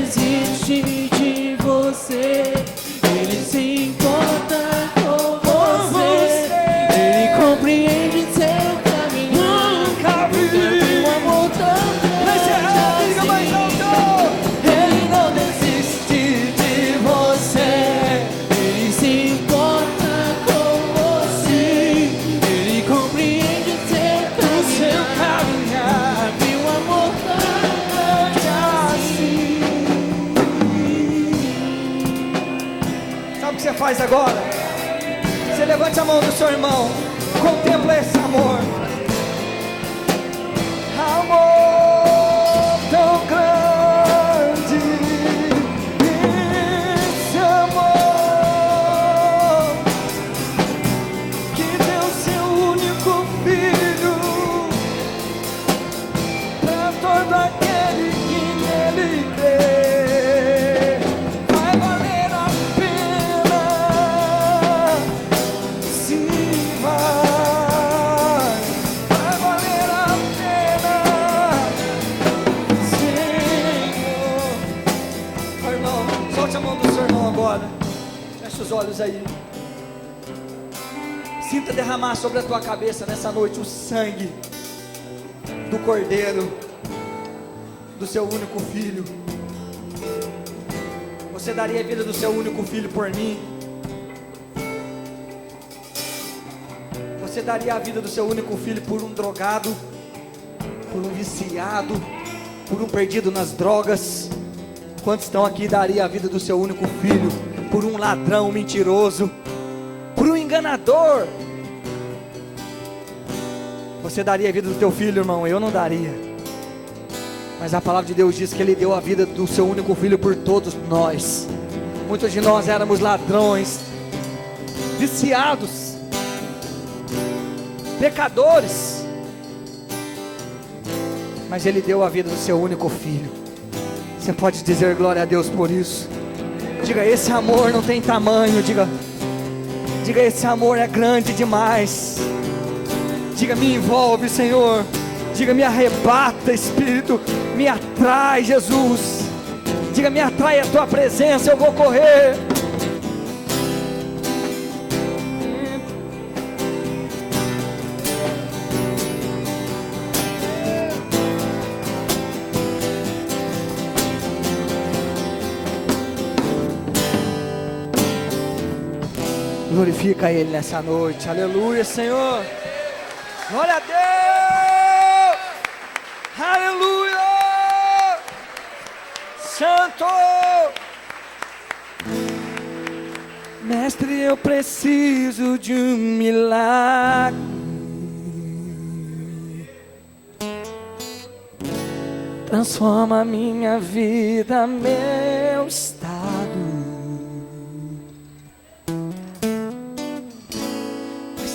desiste de você. Ele se importa com você. Ele compreende seu caminho. Nunca vi um amor tão grande diga mais assim. alto. Ele não desiste de você. Ele se importa com você. Ele compreende seu caminhar. Viu um amor tão grande assim. Sabe o que você faz agora? Você levante a mão do seu irmão. Contempla esse amor. Amor tão grande. Esse amor que deu seu único filho para todo aquele que nele crê. Vai valer a pena. Sim, vai valer a pena, Senhor. Meu irmão, solte a mão do seu irmão agora. Feche os olhos aí. Sinta derramar sobre a tua cabeça nessa noite o sangue do Cordeiro, do seu único filho. Você daria a vida do seu único filho por mim? Você daria a vida do seu único filho por um drogado, por um viciado, por um perdido nas drogas? Quantos estão aqui daria a vida do seu único filho por um ladrão mentiroso, por um enganador? Você daria a vida do teu filho, irmão? Eu não daria. Mas a palavra de Deus diz que Ele deu a vida do seu único filho por todos nós. Muitos de nós éramos ladrões, viciados, pecadores, mas Ele deu a vida do seu único filho. Você pode dizer glória a Deus por isso? Diga, esse amor não tem tamanho. Diga, esse amor é grande demais. Diga, me envolve, Senhor. Diga, me arrebata, Espírito. Me atrai, Jesus. Diga, me atrai a tua presença. Eu vou correr. Glorifica Ele nessa noite. Aleluia, Senhor. Glória a Deus. Aleluia. Santo. Mestre, eu preciso de um milagre. Transforma minha vida, meu estado.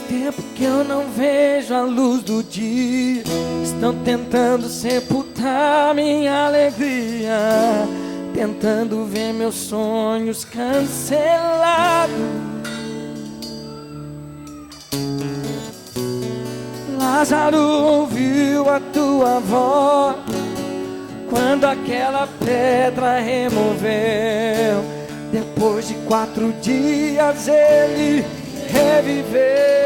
Tempo que eu não vejo a luz do dia, estão tentando sepultar minha alegria, tentando ver meus sonhos cancelados. Lázaro ouviu a tua voz quando aquela pedra removeu. Depois de 4 dias ele reviver.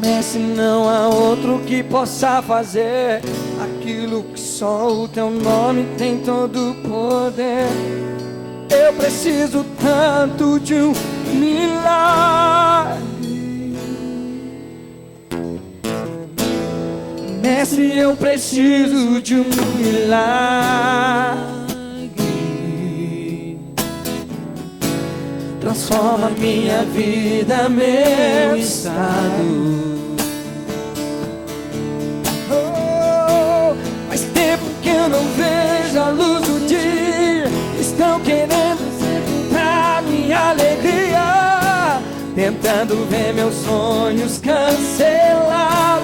Mestre, não há outro que possa fazer aquilo que só o teu nome tem todo o poder. Eu preciso tanto de um milagre. Mestre, eu preciso de um milagre. Transforma minha vida, meu estado. Oh, faz tempo que eu não vejo a luz do dia, estão querendo sepultar minha alegria, tentando ver meus sonhos cancelados.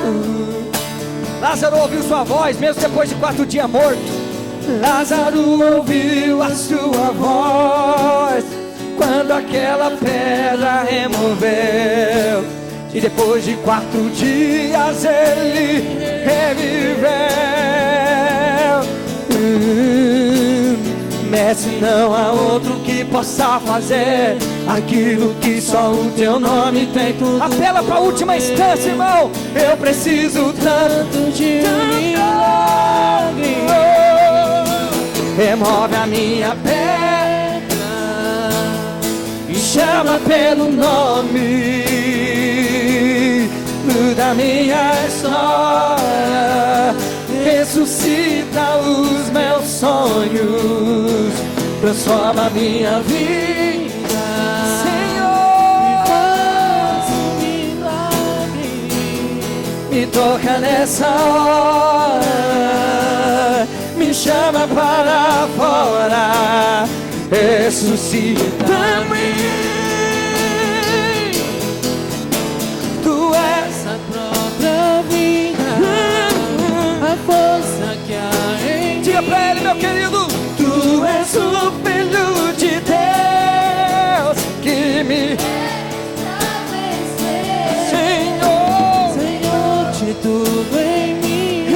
Lázaro ouviu sua voz mesmo depois de 4 dias morto. Lázaro ouviu a sua voz quando aquela pedra removeu. E depois de 4 dias ele reviveu. Mestre, não há outro que possa fazer aquilo que só o teu nome tem. Apela para a última instância, irmão. Eu preciso tanto de um milagre. Remove a minha pedra e chama pelo nome. Muda minha história, ressuscita os meus sonhos, transforma minha vida, Senhor. Faz um milagre, me toca nessa hora, me chama para fora, ressuscita-me. Tu és a própria vida, a força que há em mim. Diga pra ele, meu querido. Tu és o Filho de Deus que me Senhor, Senhor de tudo em mim.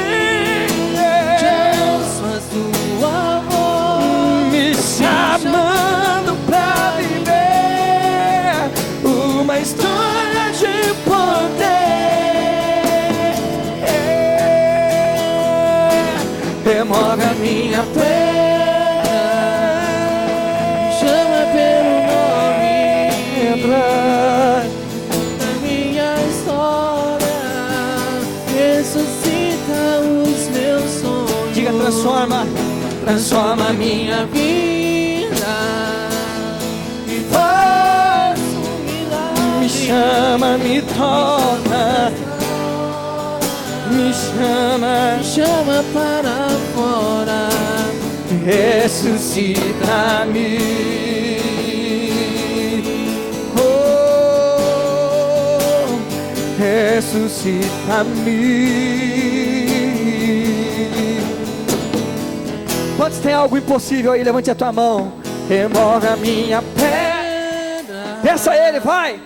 Jesus, faz tua voz me chamando pra viver uma história de poder. Remove a minha pedra, chama pelo nome, entra na minha história, ressuscita os meus sonhos. Diga, transforma, transforma a minha vida e faz um milagre. Me chama, me toca, me chama para fora, ressuscita-me. Oh, ressuscita-me. Quantos tem algo impossível aí? Levante a tua mão. Remove a minha pedra. Peça a ele, vai.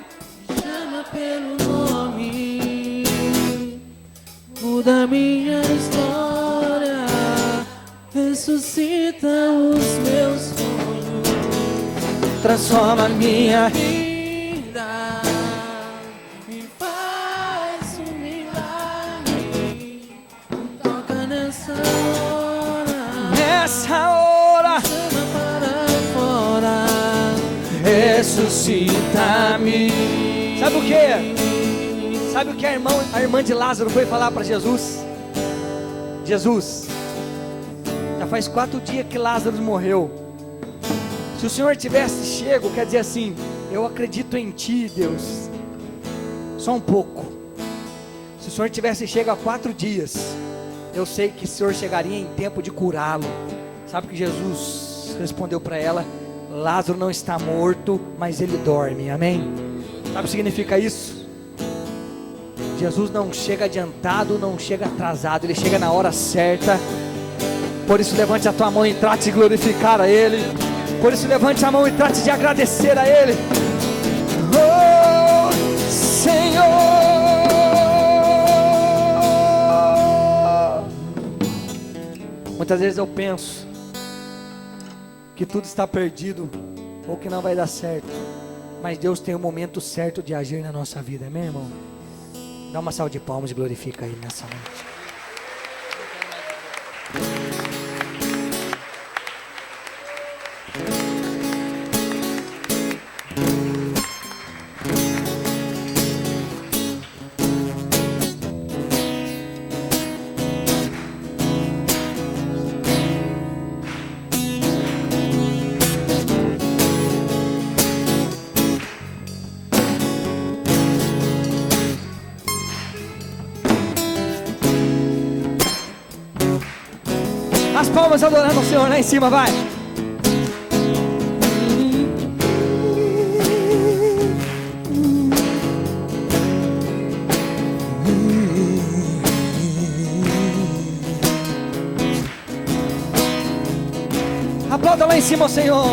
Chama pelo nome, muda minha história, ressuscita os meus sonhos, transforma minha vida e faz um milagre. Toca nessa hora, chama para fora, ressuscita-me. Sabe o que? Sabe o que a irmã de Lázaro foi falar para Jesus? Jesus, já faz 4 dias que Lázaro morreu. Se o Senhor tivesse chego, quer dizer assim, eu acredito em Ti, Deus, só um pouco. Se o Senhor tivesse chego há 4 dias, eu sei que o Senhor chegaria em tempo de curá-lo. Sabe o que Jesus respondeu para ela? Lázaro não está morto, mas ele dorme, amém? Sabe o que significa isso? Jesus não chega adiantado, não chega atrasado, Ele chega na hora certa. Por isso levante a tua mão e trate de glorificar a Ele. Por isso levante a mão e trate de agradecer a Ele. Oh, Senhor. Muitas vezes eu penso que tudo está perdido ou que não vai dar certo, mas Deus tem o momento certo de agir na nossa vida, amém, irmão? Dá uma salva de palmas e glorifica Ele nessa noite. As palmas adorando o Senhor lá em cima, vai. Aplauda lá em cima o Senhor.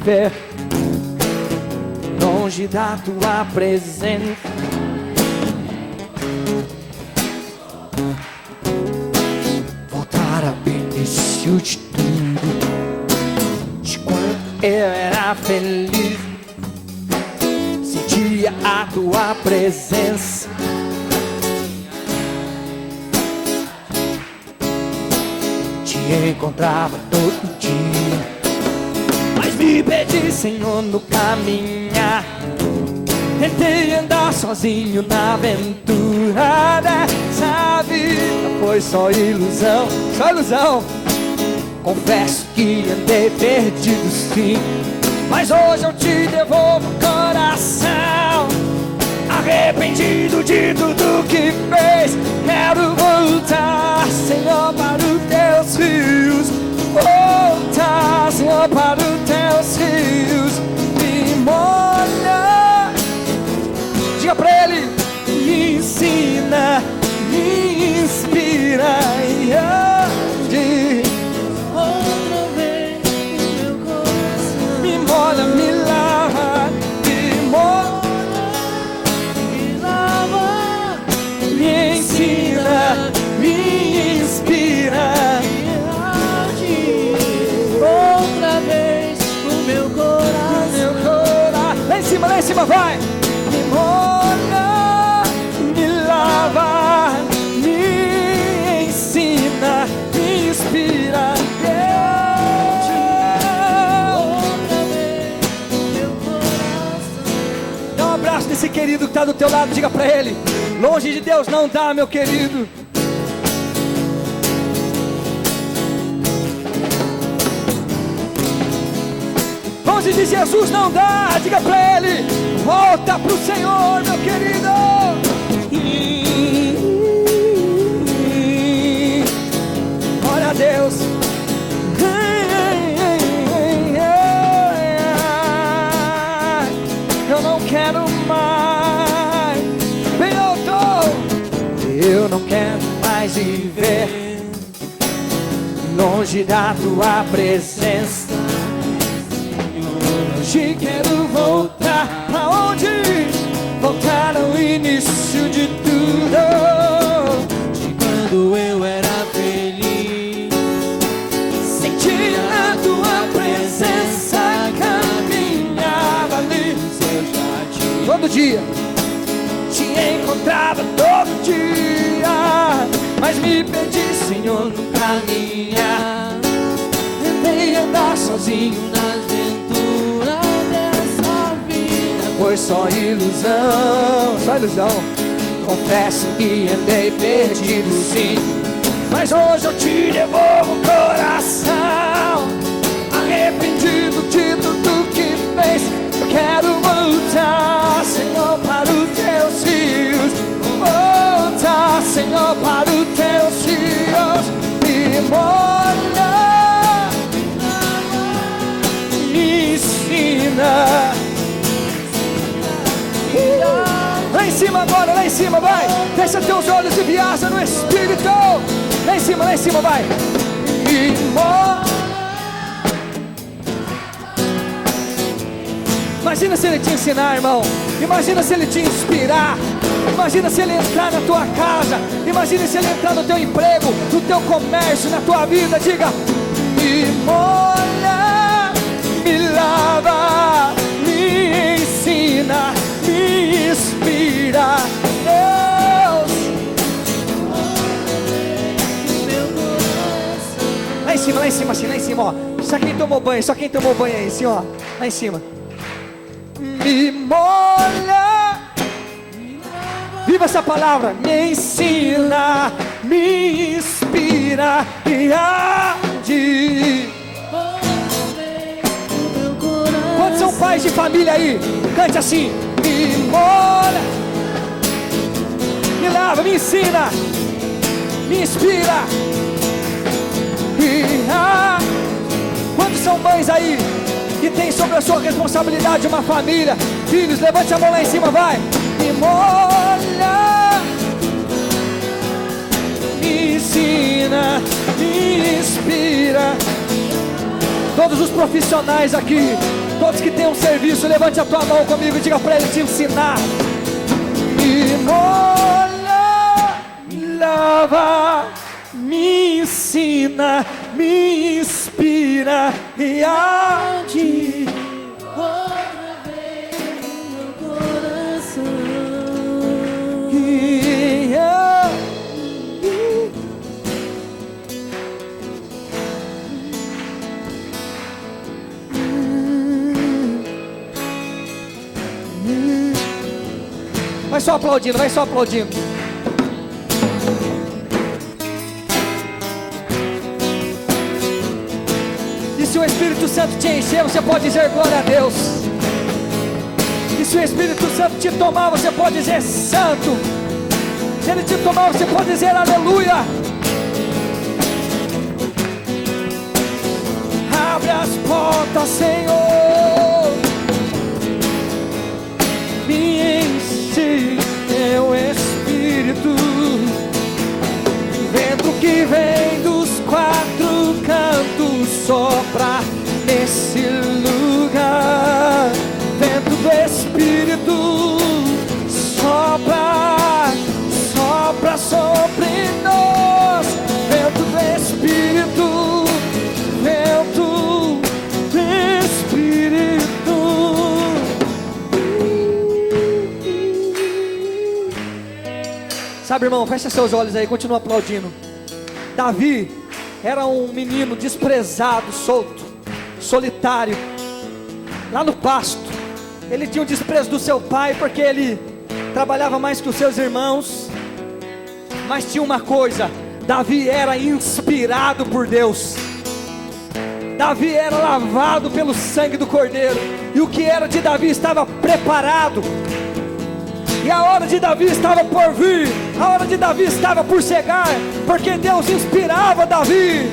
viver longe da tua presença. Voltar ao início de tudo, de quando eu era feliz, sentia a tua presença. Te encontrava todo dia, mas me perdi, Senhor, no caminhar. Tentei andar sozinho na aventura dessa vida, foi só ilusão, só ilusão. Confesso que andei perdido sim, mas hoje eu te devolvo o coração. Arrependido de tudo que fez, quero voltar, Senhor, para os teus rios. Voltar, Senhor, para os teus rios. Me molha, diga pra Ele, me ensina, me inspira e ande outra vez no meu coração. Me molha, me lava, me molha, me lava, me ensina, me inspira e ande outra vez no meu coração. Meu coração. Lá em cima, vai! Me molha, me lava, me ensina, me inspira. Outra vez meu coração. Dá um abraço nesse querido que está do teu lado, diga pra ele: longe de Deus não dá, meu querido. Longe de Jesus não dá, diga pra Ele: volta pro Senhor, meu querido. Glória a Deus. Eu não quero mais, bem alto. Eu não quero mais viver longe da tua presença. Hoje quero voltar pra onde? Voltar ao início de tudo, de quando eu era feliz, sentia a tua presença, caminhava ali no seu jardim. Todo dia te encontrava todo dia, mas me perdi, Senhor, no caminhar. Tentei andar sozinho nas aventuras dessa vida, foi só ilusão, só ilusão. Confesso que andei perdido sim, mas hoje eu te devolvo o coração. Arrependido de tudo que fez, eu quero voltar, Senhor, para os teus rios. Voltar, Senhor, para os teus rios. Me molha, me ensina. Lá em cima agora, lá em cima, vai. Fecha teus olhos e viaja no Espírito. Lá em cima, vai. Me molha. Imagina se Ele te ensinar, irmão. Imagina se Ele te inspirar. Imagina se Ele entrar na tua casa. Imagina se Ele entrar no teu emprego, no teu comércio, na tua vida. Diga: me molha, me lava, me ensina, me inspira. Deus, lá em cima, assim, lá em cima, ó. Só quem tomou banho aí, assim, ó. Lá em cima. Me molha, viva essa palavra, me ensina, me inspira e age. Quantos são pais de família aí? Cante assim: me molha, me lava, me ensina, me inspira e age. Quantos são mães aí que tem sobre a sua responsabilidade uma família? Filhos, levante a mão lá em cima, vai. Me molha, me ensina, me inspira. Todos os profissionais aqui, Todos que têm um serviço, levante a tua mão comigo e diga para Ele te ensinar. Me molha, me lava, me ensina, me inspira e age outra vez no meu coração. Vai só aplaudindo, vai só aplaudindo. E se o Espírito Santo te encher, você pode dizer glória a Deus. E se o Espírito Santo te tomar, você pode dizer santo. Se Ele te tomar, você pode dizer aleluia. Abre as portas, Senhor. Me enche teu Espírito. Vento que vem dos quatro cantos sopra nesse lugar. Vento do Espírito sopra, sopra sobre nós. Vento do Espírito, vento do Espírito. Sabe, irmão, fecha seus olhos aí, continua aplaudindo. Davi era um menino desprezado, solto, solitário, lá no pasto. Ele tinha o desprezo do seu pai, porque ele trabalhava mais que os seus irmãos. Mas tinha uma coisa: Davi era inspirado por Deus. Davi era lavado pelo sangue do Cordeiro. E o que era de Davi estava preparado. E a hora de Davi estava por vir. A hora de Davi estava por chegar. Porque Deus inspirava Davi.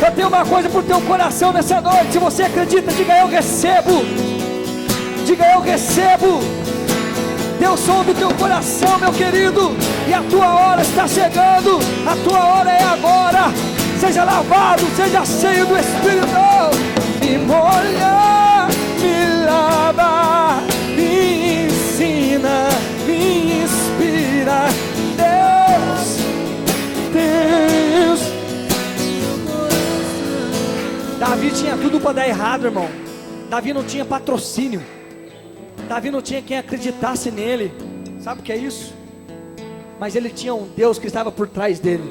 Eu tenho uma coisa para o teu coração nessa noite. Se você acredita, diga: eu recebo. Diga: eu recebo. Deus ouve o teu coração, meu querido. E a tua hora está chegando. A tua hora é agora. Seja lavado, seja cheio do Espírito. Me molha, me lava, me ensina, me inspira. Deus, Deus. Davi tinha tudo para dar errado, irmão. Davi não tinha patrocínio. Davi não tinha quem acreditasse nele. Sabe o que é isso? Mas ele tinha um Deus que estava por trás dele,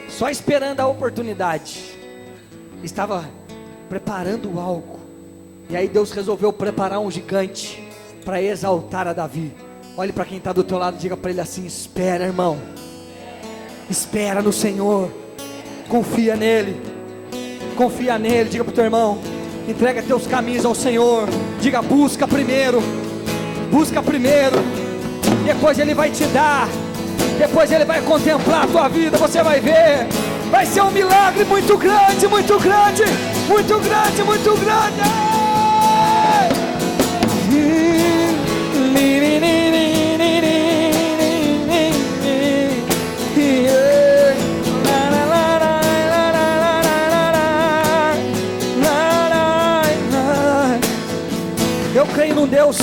só esperando a oportunidade. Estava preparando algo. E aí Deus resolveu preparar um gigante para exaltar a Davi. Olhe para quem está do teu lado e diga para ele assim: espera, irmão. Espera no Senhor. Confia nele. Confia nele. Diga para o teu irmão: entrega teus caminhos ao Senhor. Diga: busca primeiro. Busca primeiro. Depois Ele vai te dar. Depois Ele vai contemplar a tua vida. Você vai ver. Vai ser um milagre muito grande, muito grande, muito grande, muito grande. Eu creio num Deus.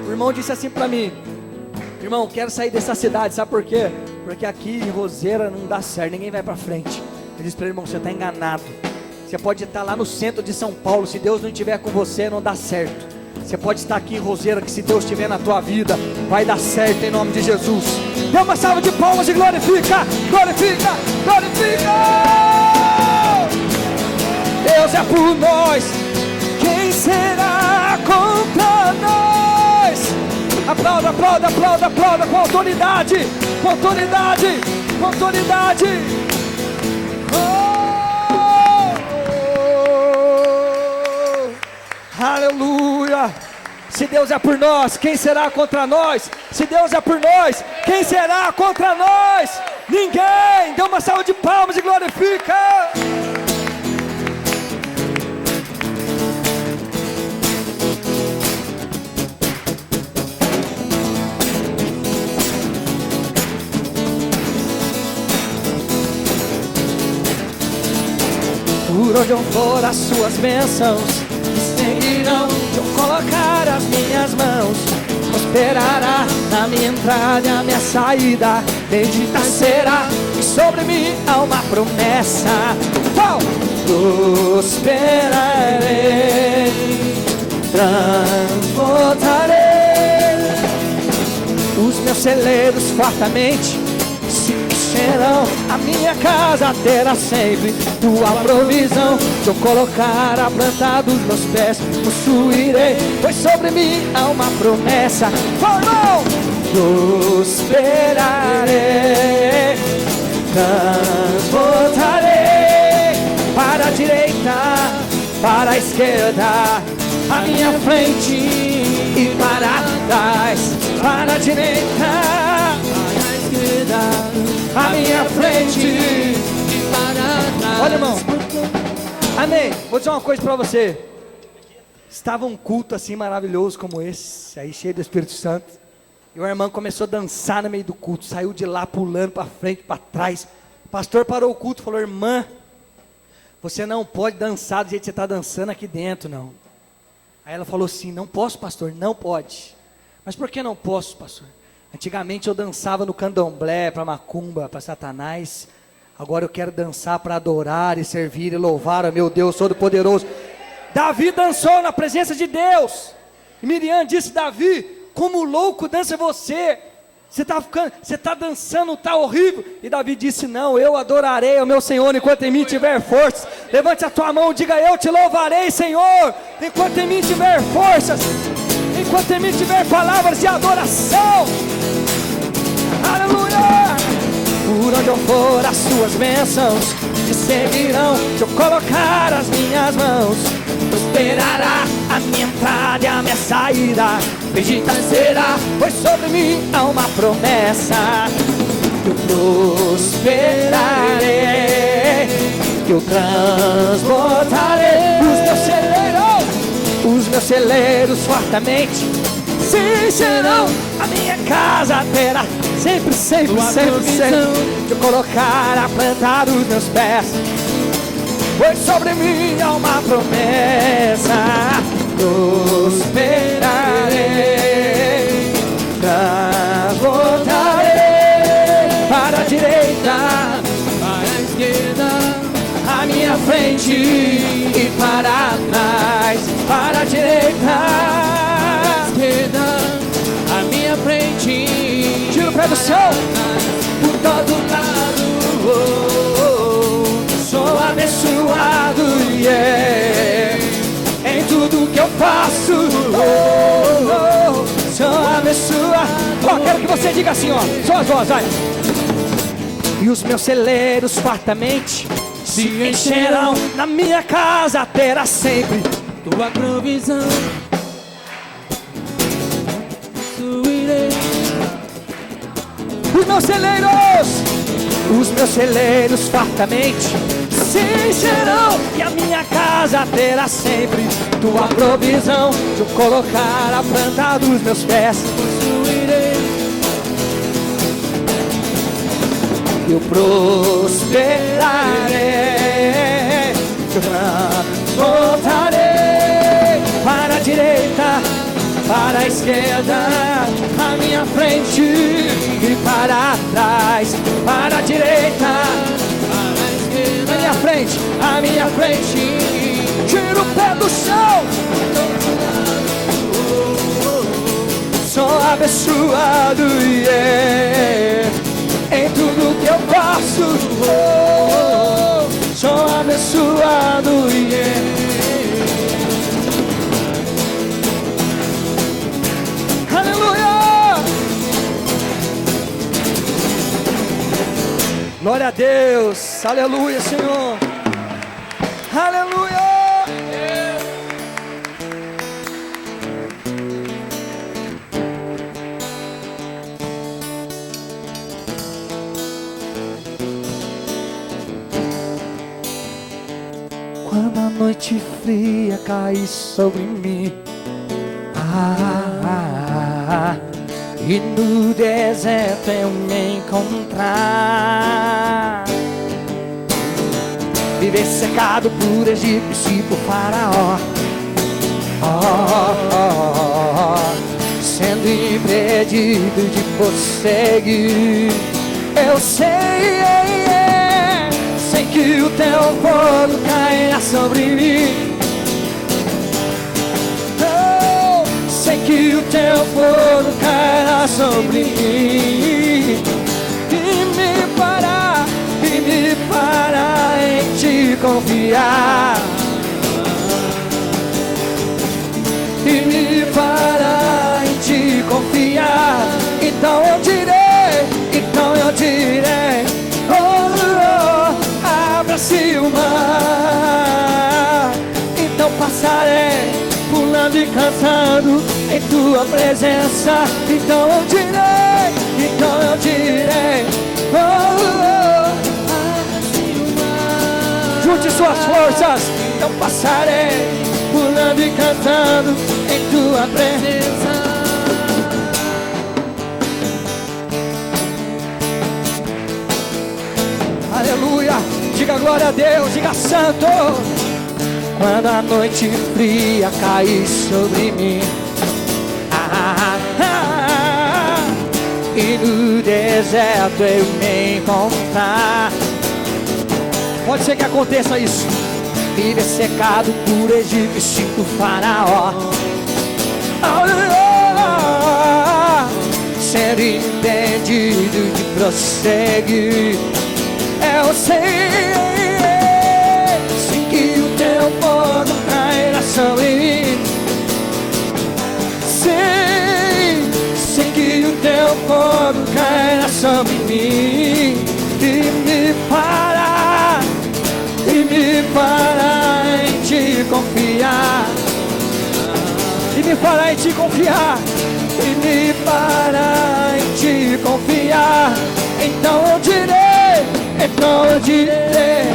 O irmão disse assim para mim: irmão, quero sair dessa cidade, sabe por quê? Porque aqui em Roseira não dá certo, ninguém vai para frente. Eu disse para ele: irmão, você está enganado. Você pode estar lá no centro de São Paulo, se Deus não estiver com você, não dá certo. Você pode estar aqui em Roseira, que se Deus estiver na tua vida, vai dar certo em nome de Jesus. Dê uma salva de palmas e glorifica, glorifica, glorifica. Deus é por nós, quem será contra nós? Aplauda, aplauda, aplauda, aplauda com autoridade, com autoridade, com autoridade. Aleluia. Se Deus é por nós, quem será contra nós? Se Deus é por nós, quem será contra nós? Ninguém. Dê uma salva de palmas e glorifica. Por onde eu for, as suas bênçãos sem minhas mãos. Prosperará na minha entrada e a minha saída. Bendita será e sobre mim há uma promessa. Qual? Prosperarei, transportarei os meus celeiros fartamente se encherão. A minha casa terá sempre tua provisão. Se eu colocar a planta dos meus pés, possuirei, pois sobre mim há uma promessa. Formou! Prosperarei, transportarei para a direita, para a esquerda, a minha frente e para trás, para a direita, para a esquerda, a minha frente e para trás. Olha, irmão, amém. Vou dizer uma coisa para você. Estava um culto assim maravilhoso como esse, aí cheio do Espírito Santo, e o irmão começou a dançar no meio do culto, saiu de lá pulando para frente, para trás. O pastor parou o culto e falou: irmã, você não pode dançar do jeito que você está dançando aqui dentro, não. Aí ela falou assim: não posso, pastor, não pode. Mas por que não posso, pastor? Antigamente eu dançava no candomblé, para macumba, para Satanás. Agora eu quero dançar para adorar e servir e louvar a meu Deus Todo-Poderoso. Davi dançou na presença de Deus. E Miriam disse: Davi, como louco dança você. Você está dançando, está horrível. E Davi disse: não, eu adorarei ao meu Senhor enquanto em mim tiver forças. Levante a tua mão e diga: eu te louvarei, Senhor, enquanto em mim tiver forças, enquanto em mim tiver palavras de adoração. Aleluia! Por onde eu for, as suas bênçãos me seguirão. Se eu colocar as minhas mãos, prosperará a minha entrada e a minha saída. Bendita será, pois sobre mim há uma promessa. Eu prosperarei, eu transportarei os meus celeiros fartamente se encherão. A minha casa terá sempre, sempre, sempre, sempre. Eu colocar a planta dos meus pés, pois sobre mim há uma promessa. Prosperarei, transportarei para a direita, para a esquerda, a minha frente e para trás, para a direita, esquerda, a minha frente. Tira o pé do chão, por todo lado. Sou abençoado, yeah. Em tudo que eu faço, sou abençoado. Ó, quero que você diga assim, ó, só as vozes, vai. E os meus celeiros fartamente se encherão. Na minha casa terá sempre tua provisão. Os meus celeiros fartamente se encherão. E a minha casa terá sempre tua provisão. Se eu colocar a planta dos meus pés, possuirei. Eu prosperarei, eu transportarei para a direita, para a esquerda, a minha frente e para trás, para a direita, para a esquerda, a minha frente, tira o pé do chão. Sou abençoado, yeah. Em tudo que eu faço, sou abençoado, yeah. Aleluia! Glória a Deus, aleluia, Senhor, aleluia! Quando a noite fria cai sobre mim, e no deserto eu me encontrar, viver cercado por egípcios e por faraó, sendo impedido de prosseguir. Eu sei que o teu fogo cairá sobre mim. Sei que o teu fogo cairá sobre mim. E me fará em te confiar. E me fará em te confiar. Então eu direi, abra-se o mar. Então passarei, pulando e cantando em tua presença. Então eu direi, abra-se o mar. Junte suas forças, então passarei, pulando e cantando em tua presença. Aleluia, diga glória a Deus, diga santo. Quando a noite fria cair sobre mim, e no deserto eu me encontrar, pode ser que aconteça isso. Viver secado por egípcio faraó, ser impedido de prosseguir. Eu sei que o teu fogo cairá sobre mim. Sei que o teu fogo cairá sobre mim. E me fará em te confiar. E me fará em te confiar. E me fará em te confiar. Então eu direi,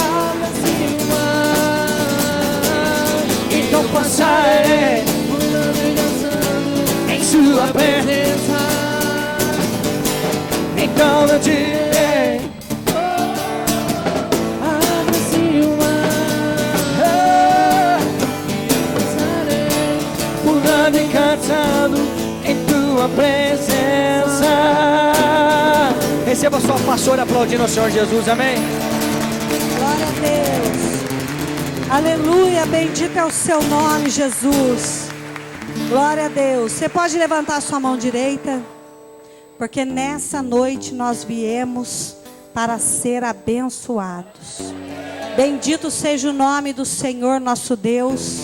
abra-se o mar. Então passarei, em sua presença. Então eu direi, abra-se o mar. Passarei, pulando e cantando em tua presença. Receba sua pastora aplaudindo ao Senhor Jesus, amém? Glória a Deus. Aleluia, bendito é o seu nome, Jesus. Glória a Deus. Você pode levantar sua mão direita, porque nessa noite nós viemos para ser abençoados. Bendito seja o nome do Senhor nosso Deus,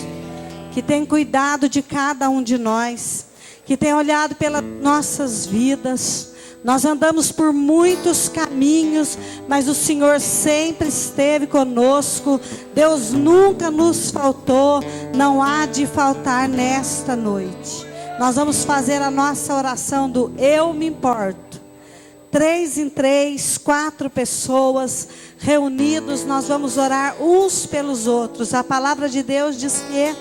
que tem cuidado de cada um de nós, que tem olhado pelas nossas vidas. Nós andamos por muitos caminhos, mas o Senhor sempre esteve conosco. Deus nunca nos faltou, não há de faltar nesta noite. Nós vamos fazer a nossa oração do eu me importo. 3 em 3, 4 pessoas reunidos, nós vamos orar uns pelos outros. A palavra de Deus diz que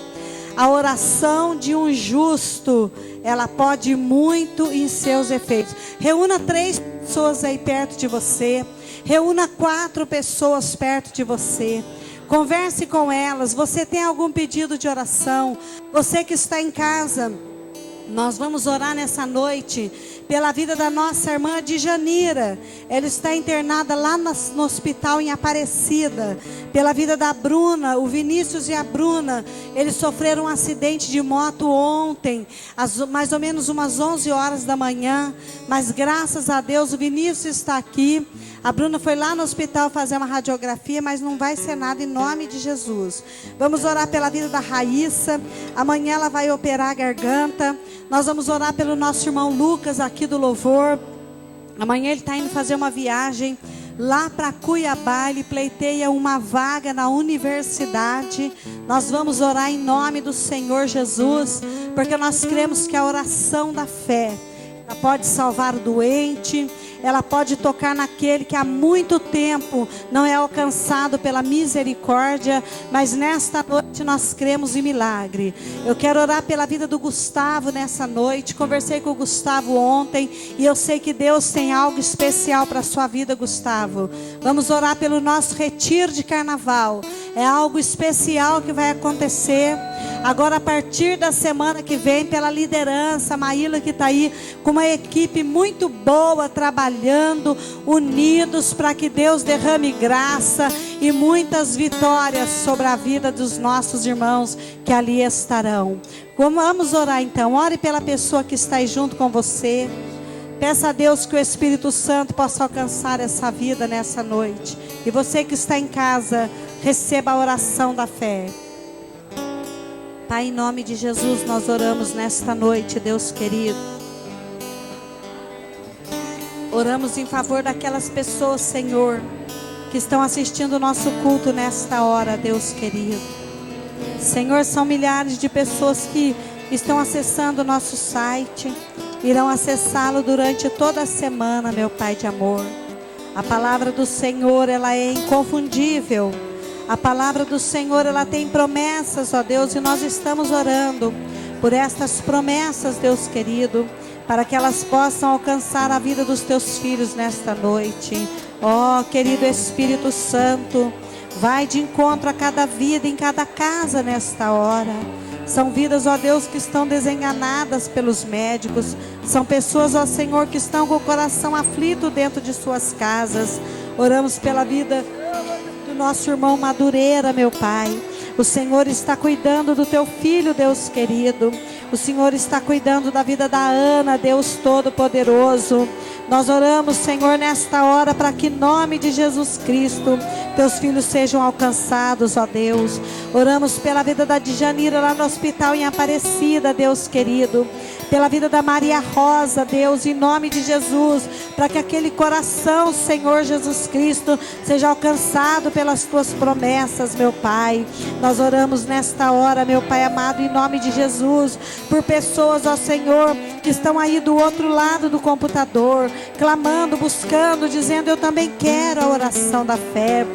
a oração de um justo, ela pode muito em seus efeitos. Reúna 3 pessoas aí perto de você. Reúna 4 pessoas perto de você. Converse com elas. Você tem algum pedido de oração? Você que está em casa, nós vamos orar nessa noite pela vida da nossa irmã Djanira. Ela está internada lá no hospital em Aparecida. Pela vida da Bruna, o Vinícius e a Bruna, eles sofreram um acidente de moto ontem, mais ou menos umas 11 horas da manhã. Mas graças a Deus o Vinícius está aqui. A Bruna foi lá no hospital fazer uma radiografia, mas não vai ser nada em nome de Jesus. Vamos orar pela vida da Raíssa. Amanhã ela vai operar a garganta. Nós vamos orar pelo nosso irmão Lucas aqui do Louvor. Amanhã ele está indo fazer uma viagem lá para Cuiabá. Ele pleiteia uma vaga na universidade. Nós vamos orar em nome do Senhor Jesus, porque nós cremos que a oração da fé, ela pode salvar o doente, ela pode tocar naquele que há muito tempo não é alcançado pela misericórdia, mas nesta noite nós cremos em milagre. Eu quero orar pela vida do Gustavo nessa noite. Conversei com o Gustavo ontem e eu sei que Deus tem algo especial para a sua vida, Gustavo. Vamos orar pelo nosso retiro de carnaval. É algo especial que vai acontecer agora a partir da semana que vem, pela liderança, a Maíla que está aí com uma equipe muito boa, trabalhando, unidos para que Deus derrame graça e muitas vitórias sobre a vida dos nossos irmãos que ali estarão. Vamos orar então. Ore pela pessoa que está aí junto com você. Peça a Deus que o Espírito Santo possa alcançar essa vida nessa noite. E você que está em casa, receba a oração da fé. Pai, em nome de Jesus, nós oramos nesta noite, Deus querido. Oramos em favor daquelas pessoas, Senhor, que estão assistindo o nosso culto nesta hora, Deus querido. Senhor, são milhares de pessoas que estão acessando o nosso site, irão acessá-lo durante toda a semana, meu Pai de amor. A palavra do Senhor, ela é inconfundível. A palavra do Senhor, ela tem promessas, ó Deus, e nós estamos orando por estas promessas, Deus querido, para que elas possam alcançar a vida dos teus filhos nesta noite. Ó, querido Espírito Santo, vai de encontro a cada vida, em cada casa nesta hora. São vidas, ó Deus, que estão desenganadas pelos médicos. São pessoas, ó Senhor, que estão com o coração aflito dentro de suas casas. Oramos pela vida nosso irmão Madureira, meu Pai. O Senhor está cuidando do teu filho, Deus querido. O Senhor está cuidando da vida da Ana, Deus Todo-Poderoso. Nós oramos, Senhor, nesta hora, para que em nome de Jesus Cristo, teus filhos sejam alcançados, ó Deus. Oramos pela vida da Djanira lá no hospital em Aparecida, Deus querido. Pela vida da Maria Rosa, Deus, em nome de Jesus, para que aquele coração, Senhor Jesus Cristo, seja alcançado pelas tuas promessas, meu Pai. Nós oramos nesta hora, meu Pai amado, em nome de Jesus, por pessoas, ó Senhor, que estão aí do outro lado do computador, clamando, buscando, dizendo: eu também quero a oração da fé.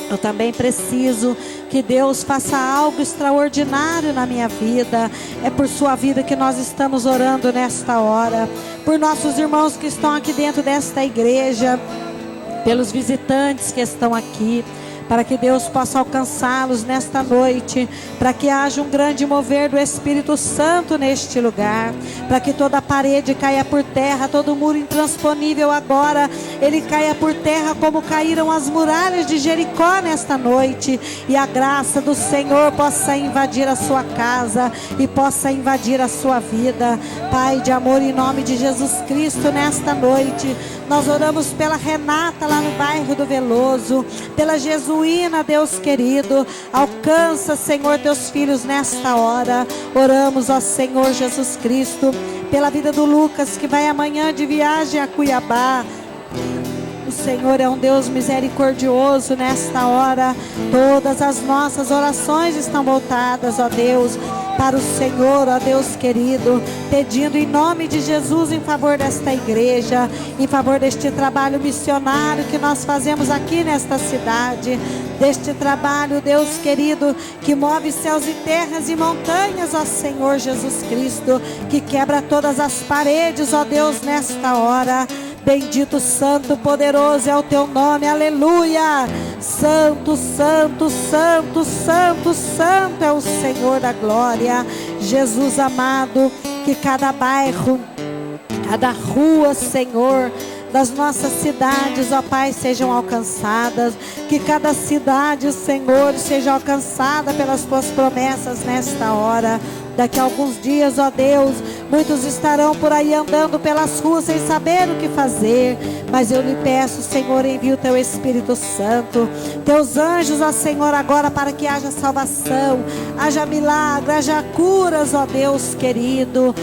Eu também preciso que Deus faça algo extraordinário na minha vida. É por sua vida que nós estamos orando nesta hora. Por nossos irmãos que estão aqui dentro desta igreja. Pelos visitantes que estão aqui. Para que Deus possa alcançá-los nesta noite. Para que haja um grande mover do Espírito Santo neste lugar. Para que toda parede caia por terra. Todo muro intransponível agora, ele caia por terra como caíram as muralhas de Jericó nesta noite. E a graça do Senhor possa invadir a sua casa. E possa invadir a sua vida. Pai de amor, em nome de Jesus Cristo, nesta noite nós oramos pela Renata lá no bairro do Veloso. Pela Jesuína, Deus querido. Alcança, Senhor, teus filhos nesta hora. Oramos, ó Senhor Jesus Cristo, pela vida do Lucas, que vai amanhã de viagem a Cuiabá. O Senhor é um Deus misericordioso nesta hora. Todas as nossas orações estão voltadas, ó Deus, para o Senhor, ó Deus querido, pedindo em nome de Jesus em favor desta igreja, em favor deste trabalho missionário que nós fazemos aqui nesta cidade, deste trabalho, Deus querido, que move céus e terras e montanhas, ó Senhor Jesus Cristo, que quebra todas as paredes, ó Deus, nesta hora. Bendito, santo, poderoso é o teu nome, aleluia. Santo, santo, santo, santo, santo é o Senhor da glória. Jesus amado, que cada bairro, cada rua, Senhor, das nossas cidades, ó Pai, sejam alcançadas. Que cada cidade, Senhor, seja alcançada pelas tuas promessas nesta hora. Daqui a alguns dias, ó Deus, muitos estarão por aí andando pelas ruas sem saber o que fazer. Mas eu lhe peço, Senhor, envia o teu Espírito Santo, teus anjos, ó Senhor, agora para que haja salvação, haja milagre, haja curas, ó Deus querido.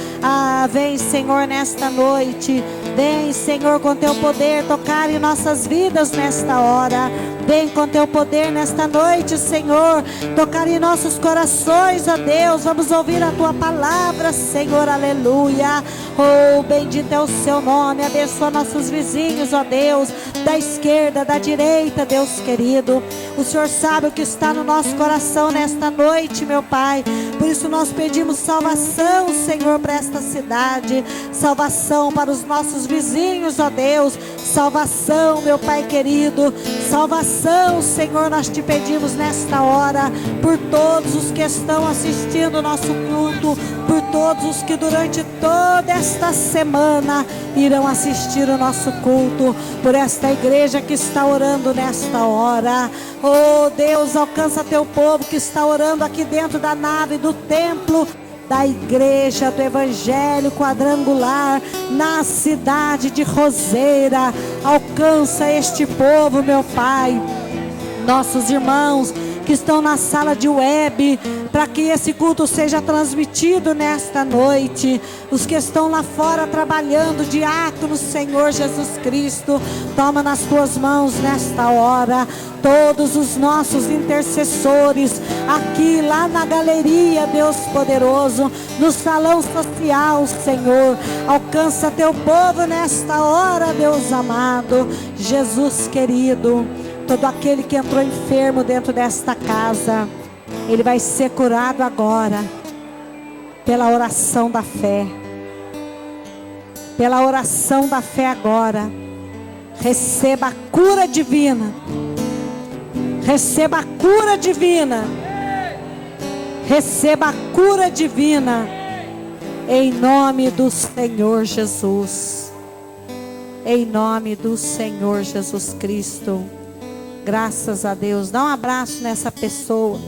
Vem, Senhor, nesta noite, Vem, Senhor, com teu poder tocar em nossas vidas nesta hora. Vem com teu poder nesta noite, Senhor, tocar em nossos corações, ó Deus. Vamos ouvir a tua palavra, Senhor, aleluia. Oh, bendito é o seu nome. Abençoa nossos vizinhos, ó Deus, da esquerda, da direita, Deus querido. O Senhor sabe o que está no nosso coração nesta noite, meu Pai. Por isso nós pedimos salvação, Senhor, para esta cidade. Salvação para os nossos vizinhos, ó Deus. Salvação, meu Pai querido. Salvação, Senhor, nós te pedimos nesta hora. Por todos os que estão assistindo o nosso culto. Por todos os que durante toda esta semana irão assistir o nosso culto. Por esta igreja que está orando nesta hora. Oh Deus, alcança teu povo que está orando aqui dentro da nave do templo da igreja do Evangelho Quadrangular na cidade de Roseira. Alcança este povo, meu Pai. Nossos irmãos que estão na sala de web, para que esse culto seja transmitido nesta noite. Os que estão lá fora trabalhando, diáconos, Senhor Jesus Cristo, toma nas tuas mãos nesta hora. Todos os nossos intercessores, aqui, lá na galeria, Deus poderoso, no salão social, Senhor, alcança teu povo nesta hora, Deus amado, Jesus querido. Todo aquele que entrou enfermo dentro desta casa, ele vai ser curado agora, pela oração da fé. Pela oração da fé agora. Receba a cura divina. Receba a cura divina. Receba a cura divina. Em nome do Senhor Jesus. Em nome do Senhor Jesus Cristo. Graças a Deus. Dá um abraço nessa pessoa.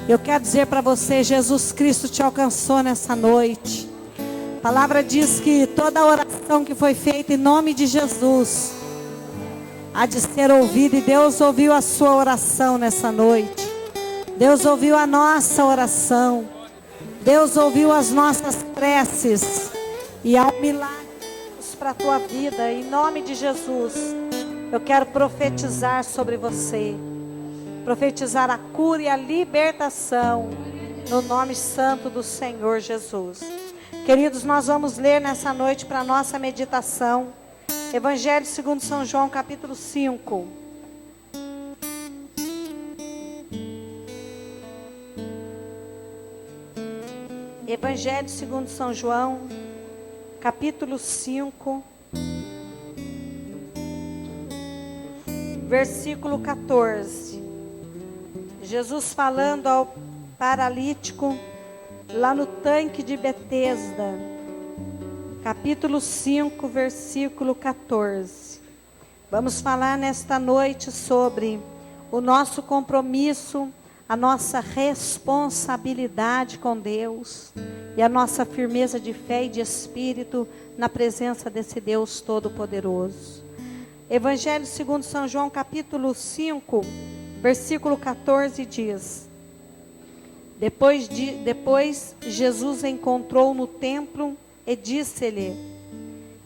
Eu quero dizer para você, Jesus Cristo te alcançou nessa noite. A palavra diz que toda a oração que foi feita em nome de Jesus há de ser ouvida. E Deus ouviu a sua oração nessa noite. Deus ouviu a nossa oração. Deus ouviu as nossas preces. E há um milagre para a tua vida. Em nome de Jesus. Eu quero profetizar sobre você. Profetizar a cura e a libertação. No nome santo do Senhor Jesus. Queridos, nós vamos ler nessa noite para a nossa meditação. Evangelho segundo São João, capítulo 5. Evangelho segundo São João, capítulo 5. Versículo 14. Jesus falando ao paralítico lá no tanque de Betesda. Capítulo 5, versículo 14. Vamos falar nesta noite sobre o nosso compromisso, a nossa responsabilidade com Deus e a nossa firmeza de fé e de espírito na presença desse Deus Todo-Poderoso. Evangelho segundo São João, capítulo 5, versículo 14 diz: Depois Jesus encontrou no templo e disse-lhe: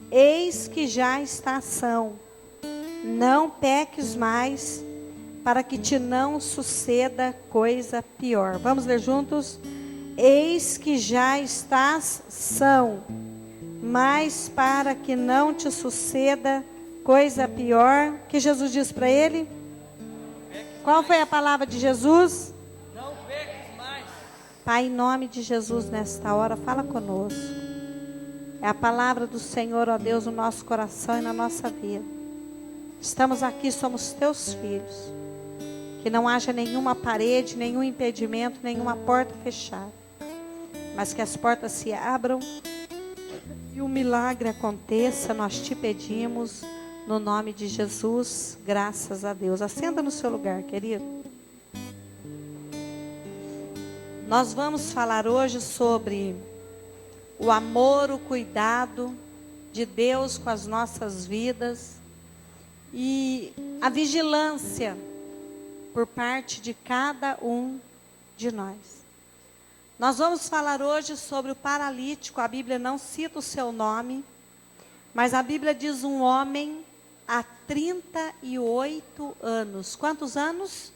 Eis que já está ação, não peques mais, para que te não suceda coisa pior. Vamos ler juntos? Eis que já estás são, mas para que não te suceda coisa pior. Que Jesus disse para ele? Qual foi a palavra de Jesus? Não peques mais. Pai, em nome de Jesus, nesta hora, fala conosco. É a palavra do Senhor, ó Deus, no nosso coração e na nossa vida. Estamos aqui, somos teus filhos. Que não haja nenhuma parede, nenhum impedimento, nenhuma porta fechada. Mas que as portas se abram e o milagre aconteça, nós te pedimos, no nome de Jesus, graças a Deus. Assenta no seu lugar, querido. Nós vamos falar hoje sobre o amor, o cuidado de Deus com as nossas vidas e a vigilância por parte de cada um de nós. Nós vamos falar hoje sobre o paralítico. A Bíblia não cita o seu nome, Mas a Bíblia diz um homem há 38 anos. Quantos anos?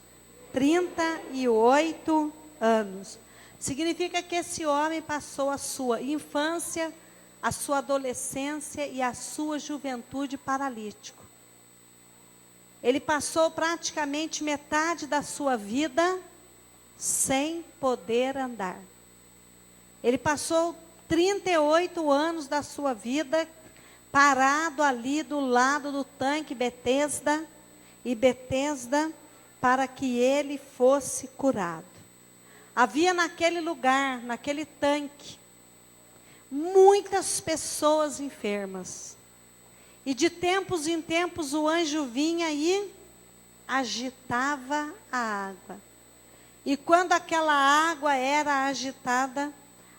38 anos. Significa que esse homem passou a sua infância, a sua adolescência e a sua juventude paralítico. Ele passou praticamente metade da sua vida sem poder andar. Ele passou 38 anos da sua vida parado ali do lado do tanque Betesda, e Betesda para que ele fosse curado. Havia naquele lugar, naquele tanque, muitas pessoas enfermas. E de tempos em tempos o anjo vinha e agitava a água. E quando aquela água era agitada,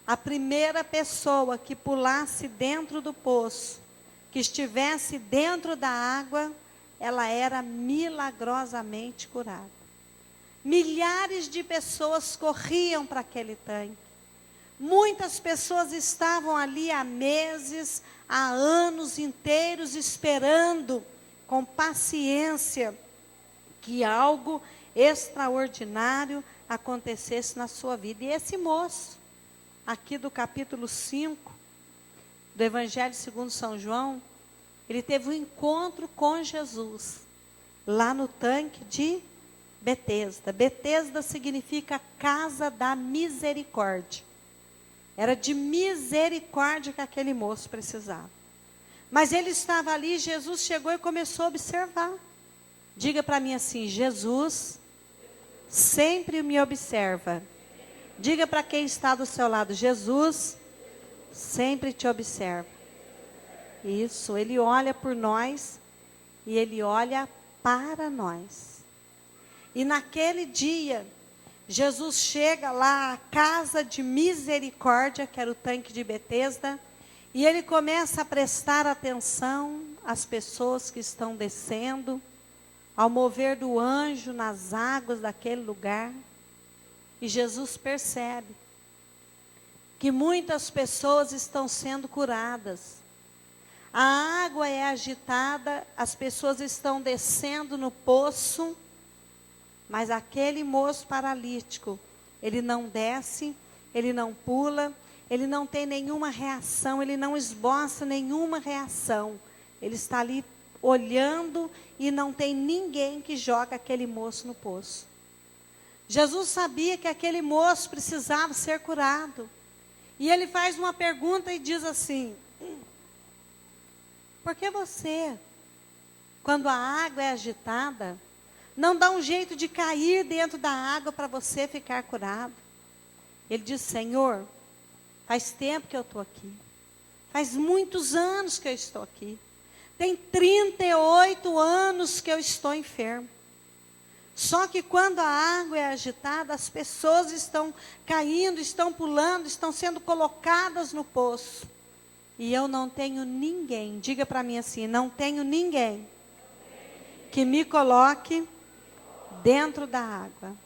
a primeira pessoa que pulasse dentro do poço, que estivesse dentro da água, ela era milagrosamente curada. Milhares de pessoas corriam para aquele tanque. Muitas pessoas estavam ali há meses, há anos inteiros, esperando com paciência que algo extraordinário acontecesse na sua vida. E esse moço, aqui do capítulo 5, do Evangelho segundo São João, ele teve um encontro com Jesus, lá no tanque de Betesda. Betesda significa casa da misericórdia. Era de misericórdia que aquele moço precisava. Mas ele estava ali, Jesus chegou e começou a observar. Diga para mim assim: Jesus sempre me observa. Diga para quem está do seu lado: Jesus sempre te observa. Isso, ele olha por nós e ele olha para nós. E naquele dia, Jesus chega lá à casa de misericórdia, que era o tanque de Betesda, e ele começa a prestar atenção às pessoas que estão descendo, ao mover do anjo nas águas daquele lugar. E Jesus percebe que muitas pessoas estão sendo curadas. A água é agitada, as pessoas estão descendo no poço, mas aquele moço paralítico, ele não desce, ele não pula, ele não tem nenhuma reação, ele não esboça nenhuma reação. Ele está ali olhando e não tem ninguém que joga aquele moço no poço. Jesus sabia que aquele moço precisava ser curado. E ele faz uma pergunta e diz assim: por que você, quando a água é agitada, não dá um jeito de cair dentro da água para você ficar curado? Ele diz: Senhor, faz tempo que eu estou aqui. Faz muitos anos que eu estou aqui. Tem 38 anos que eu estou enfermo. Só que quando a água é agitada, as pessoas estão caindo, estão pulando, estão sendo colocadas no poço. E eu não tenho ninguém, diga para mim assim: não tenho ninguém que me coloque dentro da água.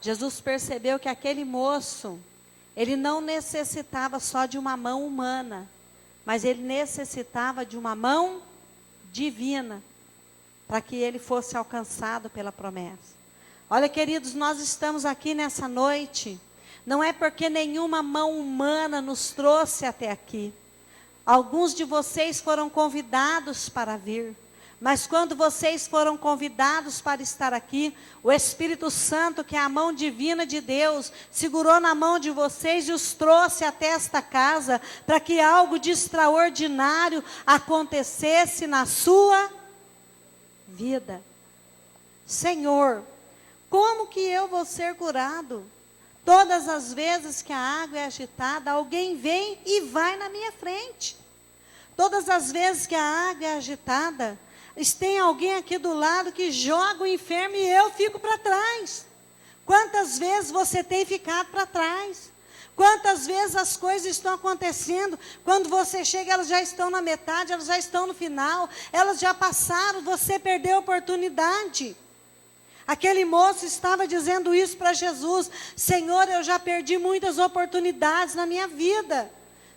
Jesus percebeu que aquele moço, ele não necessitava só de uma mão humana, mas ele necessitava de uma mão divina, para que ele fosse alcançado pela promessa. Olha, queridos, nós estamos aqui nessa noite, não é porque nenhuma mão humana nos trouxe até aqui. Alguns de vocês foram convidados para vir, mas quando vocês foram convidados para estar aqui, o Espírito Santo, que é a mão divina de Deus, segurou na mão de vocês e os trouxe até esta casa, para que algo de extraordinário acontecesse na sua vida. Senhor, como que eu vou ser curado? Todas as vezes que a água é agitada, alguém vem e vai na minha frente. Todas as vezes que a água é agitada, tem alguém aqui do lado que joga o enfermo e eu fico para trás. Quantas vezes você tem ficado para trás? Quantas vezes as coisas estão acontecendo, quando você chega, elas já estão na metade, elas já estão no final, elas já passaram, você perdeu a oportunidade. Aquele moço estava dizendo isso para Jesus: Senhor, eu já perdi muitas oportunidades na minha vida.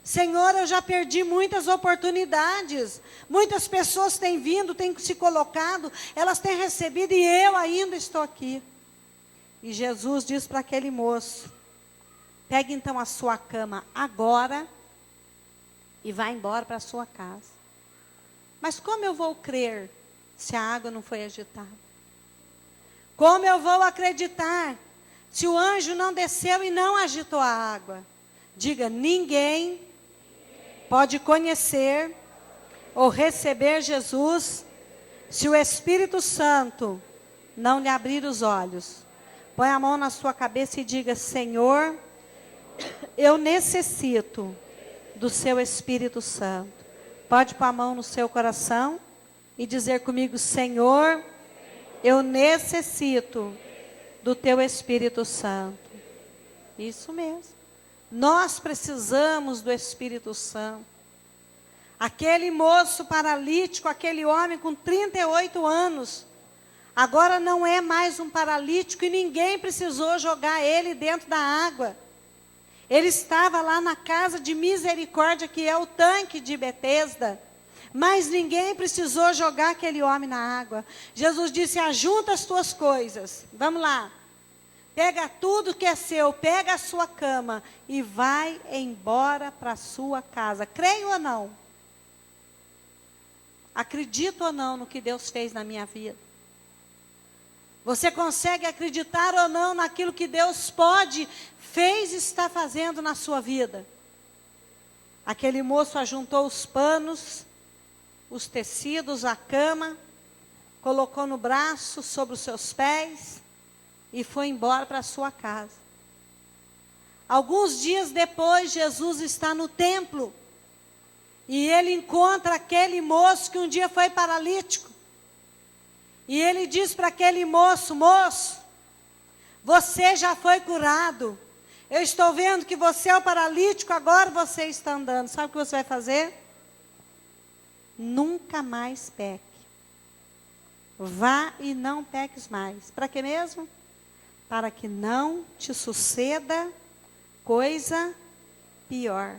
Senhor, eu já perdi muitas oportunidades. Muitas pessoas têm vindo, têm se colocado, elas têm recebido e eu ainda estou aqui. E Jesus diz para aquele moço: pegue então a sua cama agora e vá embora para a sua casa. Mas como eu vou crer se a água não foi agitada? Como eu vou acreditar se o anjo não desceu e não agitou a água? Diga: ninguém pode conhecer ou receber Jesus se o Espírito Santo não lhe abrir os olhos. Põe a mão na sua cabeça e diga: Senhor, eu necessito do seu Espírito Santo. Pode pôr a mão no seu coração e dizer comigo: Senhor, eu necessito do teu Espírito Santo. Isso mesmo. Nós precisamos do Espírito Santo. Aquele moço paralítico, aquele homem com 38 anos, agora não é mais um paralítico e ninguém precisou jogar ele dentro da água. Ele estava lá na casa de misericórdia, que é o tanque de Betesda, mas ninguém precisou jogar aquele homem na água. Jesus disse: ajunta as tuas coisas, vamos lá, pega tudo que é seu, pega a sua cama e vai embora para a sua casa. Creio ou não? Acredito ou não no que Deus fez na minha vida? Você consegue acreditar ou não naquilo que Deus pode, fez e está fazendo na sua vida? Aquele moço ajuntou os panos, os tecidos, a cama, colocou no braço, sobre os seus pés e foi embora para a sua casa. Alguns dias depois, Jesus está no templo e ele encontra aquele moço que um dia foi paralítico. E ele diz para aquele moço: moço, você já foi curado. Eu estou vendo que você é o paralítico, agora você está andando. Sabe o que você vai fazer? Nunca mais peque. Vá e não peques mais. Para que mesmo? Para que não te suceda coisa pior.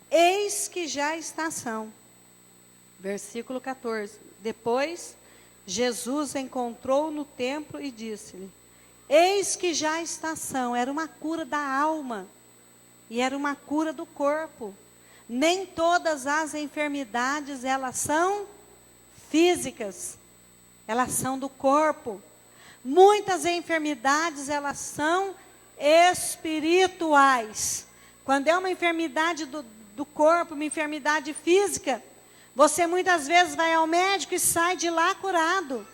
Eis que já a estação. Versículo 14. Depois, Jesus encontrou no templo e disse-lhe: eis que já a estação. Era uma cura da alma e era uma cura do corpo. Nem todas as enfermidades elas são físicas, elas são do corpo. Muitas enfermidades elas são espirituais. Quando é uma enfermidade do corpo, uma enfermidade física, você muitas vezes vai ao médico e sai de lá curado.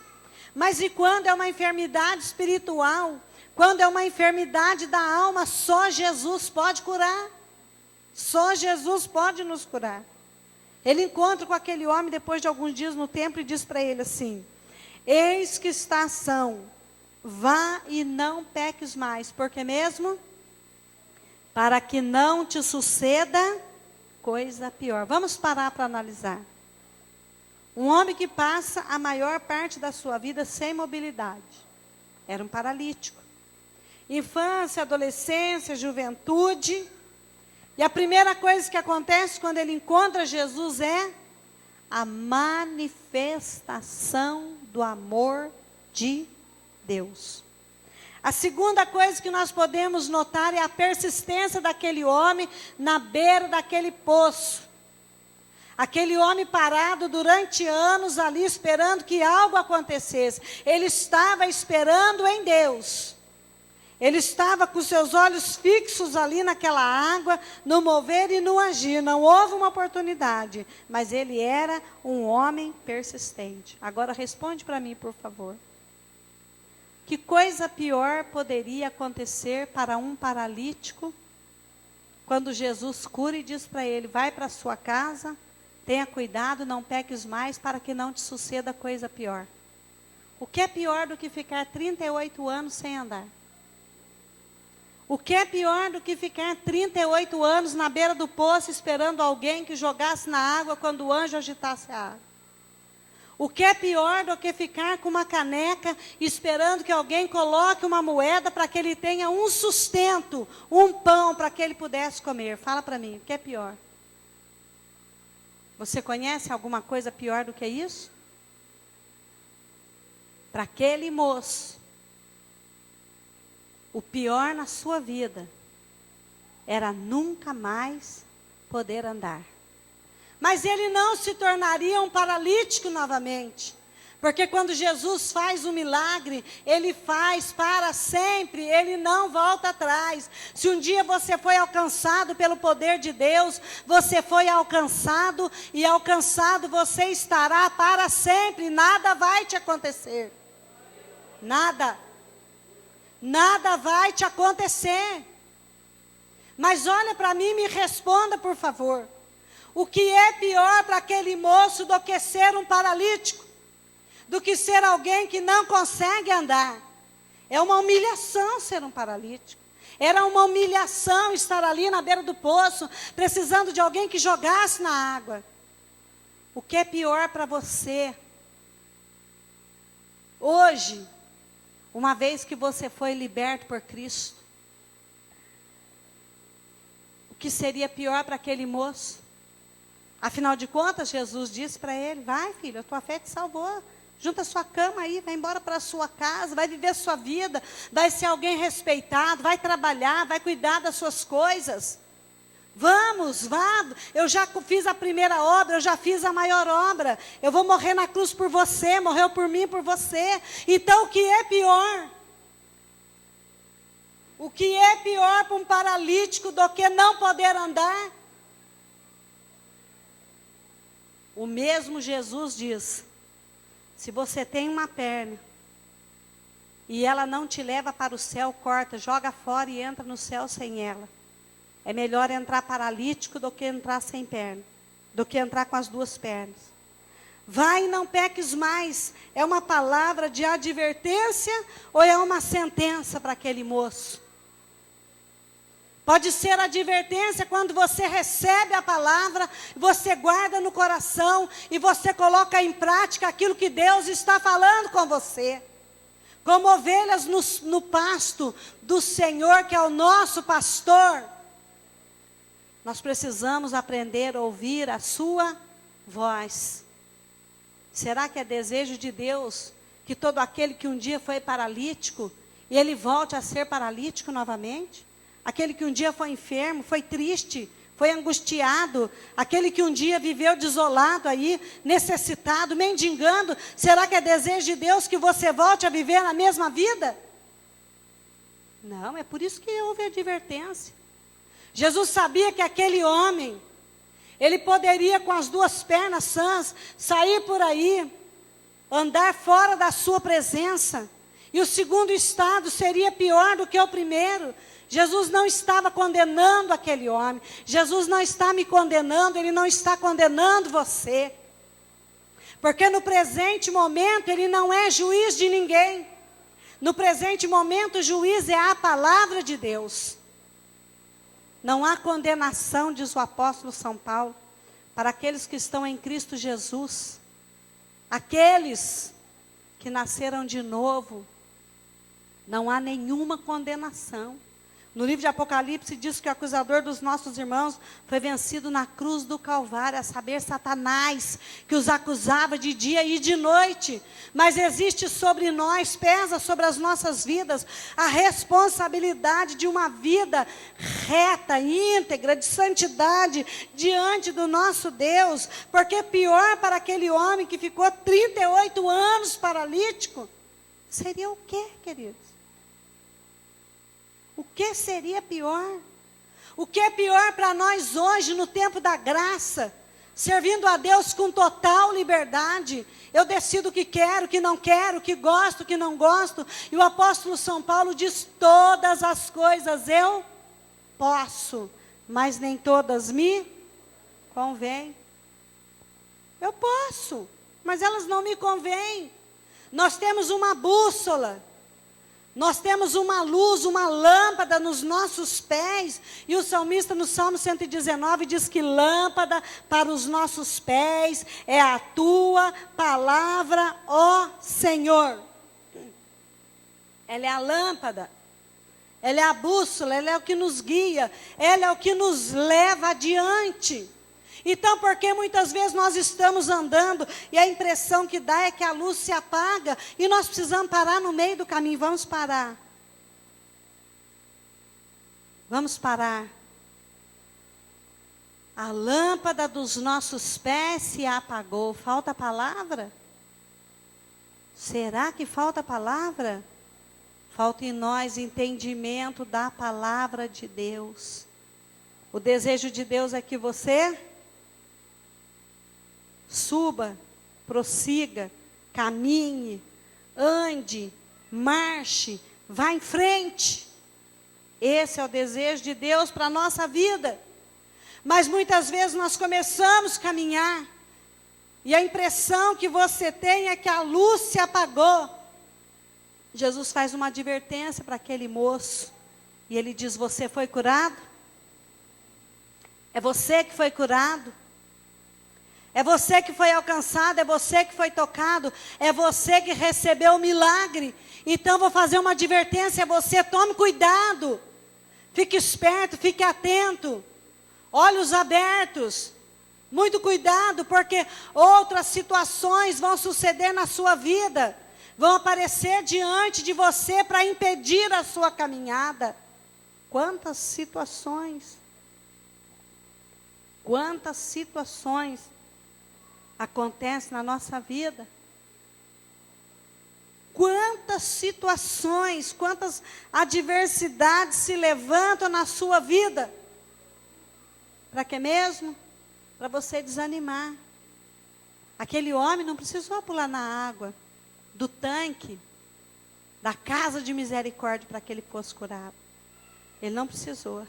Mas e quando é uma enfermidade espiritual? Quando é uma enfermidade da alma, só Jesus pode curar. Só Jesus pode nos curar. Ele encontra com aquele homem depois de alguns dias no templo e diz para ele assim: eis que estação, vá e não peques mais. Por que mesmo? Para que não te suceda coisa pior. Vamos parar para analisar. Um homem que passa a maior parte da sua vida sem mobilidade. Era um paralítico. Infância, adolescência, juventude. E a primeira coisa que acontece quando ele encontra Jesus é a manifestação do amor de Deus. A segunda coisa que nós podemos notar é a persistência daquele homem na beira daquele poço. Aquele homem parado durante anos ali esperando que algo acontecesse. Ele estava esperando em Deus. Ele estava com seus olhos fixos ali naquela água, no mover e no agir. Não houve uma oportunidade, mas ele era um homem persistente. Agora responde para mim, por favor. Que coisa pior poderia acontecer para um paralítico quando Jesus cura e diz para ele: vai para a sua casa, tenha cuidado, não peques mais para que não te suceda coisa pior. O que é pior do que ficar 38 anos sem andar? O que é pior do que ficar 38 anos na beira do poço esperando alguém que jogasse na água quando o anjo agitasse a água? O que é pior do que ficar com uma caneca esperando que alguém coloque uma moeda para que ele tenha um sustento, um pão para que ele pudesse comer? Fala para mim, o que é pior? Você conhece alguma coisa pior do que isso? Para aquele moço, o pior na sua vida era nunca mais poder andar. Mas ele não se tornaria um paralítico novamente. Porque quando Jesus faz o milagre, Ele faz para sempre, Ele não volta atrás. Se um dia você foi alcançado pelo poder de Deus, você foi alcançado e alcançado você estará para sempre. Nada vai te acontecer. Nada. Nada vai te acontecer. Mas olha para mim e me responda, por favor. O que é pior para aquele moço do que ser um paralítico? Do que ser alguém que não consegue andar? É uma humilhação ser um paralítico. Era uma humilhação estar ali na beira do poço, precisando de alguém que jogasse na água. O que é pior para você? Hoje, uma vez que você foi liberto por Cristo, o que seria pior para aquele moço? Afinal de contas, Jesus disse para ele: vai, filho, a tua fé te salvou. Junta sua cama aí, vai embora para a sua casa, vai viver a sua vida, vai ser alguém respeitado, vai trabalhar, vai cuidar das suas coisas. Vamos, vá, eu já fiz a primeira obra, eu já fiz a maior obra. Eu vou morrer na cruz por você, morreu por mim, por você. Então o que é pior? O que é pior para um paralítico do que não poder andar? O mesmo Jesus diz: se você tem uma perna e ela não te leva para o céu, corta, joga fora e entra no céu sem ela. É melhor entrar paralítico do que entrar sem perna, do que entrar com as duas pernas. Vai e não peques mais. É uma palavra de advertência ou é uma sentença para aquele moço? Pode ser advertência quando você recebe a palavra, você guarda no coração e você coloca em prática aquilo que Deus está falando com você. Como ovelhas no pasto do Senhor, que é o nosso pastor, nós precisamos aprender a ouvir a sua voz. Será que é desejo de Deus que todo aquele que um dia foi paralítico, e ele volte a ser paralítico novamente? Aquele que um dia foi enfermo, foi triste, foi angustiado, aquele que um dia viveu desolado aí, necessitado, mendigando, será que é desejo de Deus que você volte a viver na mesma vida? Não, é por isso que houve advertência. Jesus sabia que aquele homem, ele poderia com as duas pernas sãs, sair por aí, andar fora da sua presença, e o segundo estado seria pior do que o primeiro. Jesus não estava condenando aquele homem. Jesus não está me condenando, Ele não está condenando você. Porque no presente momento Ele não é juiz de ninguém. No presente momento o juiz é a palavra de Deus. Não há condenação, diz o apóstolo São Paulo, para aqueles que estão em Cristo Jesus. Aqueles que nasceram de novo, não há nenhuma condenação. No livro de Apocalipse diz que o acusador dos nossos irmãos foi vencido na cruz do Calvário, a saber, Satanás, que os acusava de dia e de noite. Mas existe sobre nós, pesa sobre as nossas vidas, a responsabilidade de uma vida reta, íntegra, de santidade, diante do nosso Deus. Porque pior para aquele homem que ficou 38 anos paralítico, seria o quê, queridos? O que seria pior? O que é pior para nós hoje, no tempo da graça, servindo a Deus com total liberdade? Eu decido o que quero, o que não quero, o que gosto, o que não gosto. E o apóstolo São Paulo diz: todas as coisas eu posso, mas nem todas me convêm. Eu posso, mas elas não me convêm. Nós temos uma bússola. Nós temos uma luz, uma lâmpada nos nossos pés. E o salmista no Salmo 119 diz que lâmpada para os nossos pés é a tua palavra, ó Senhor. Ela é a lâmpada, ela é a bússola, ela é o que nos guia, ela é o que nos leva adiante. Então, porque muitas vezes nós estamos andando e a impressão que dá é que a luz se apaga e nós precisamos parar no meio do caminho. Vamos parar. Vamos parar. A lâmpada dos nossos pés se apagou. Falta palavra? Será que falta palavra? Falta em nós entendimento da palavra de Deus. O desejo de Deus é que você suba, prossiga, caminhe, ande, marche, vá em frente. Esse é o desejo de Deus para a nossa vida. Mas muitas vezes nós começamos a caminhar e a impressão que você tem é que a luz se apagou. Jesus faz uma advertência para aquele moço e ele diz: você foi curado? É você que foi curado? É você que foi alcançado, é você que foi tocado, é você que recebeu o milagre. Então vou fazer uma advertência a você: tome cuidado, fique esperto, fique atento, olhos abertos, muito cuidado, porque outras situações vão suceder na sua vida, vão aparecer diante de você para impedir a sua caminhada. Quantas situações acontece na nossa vida. Quantas situações, quantas adversidades se levantam na sua vida. Para quê mesmo? Para você desanimar. Aquele homem não precisou pular na água do tanque da casa de misericórdia para que ele fosse curado. Ele não precisou.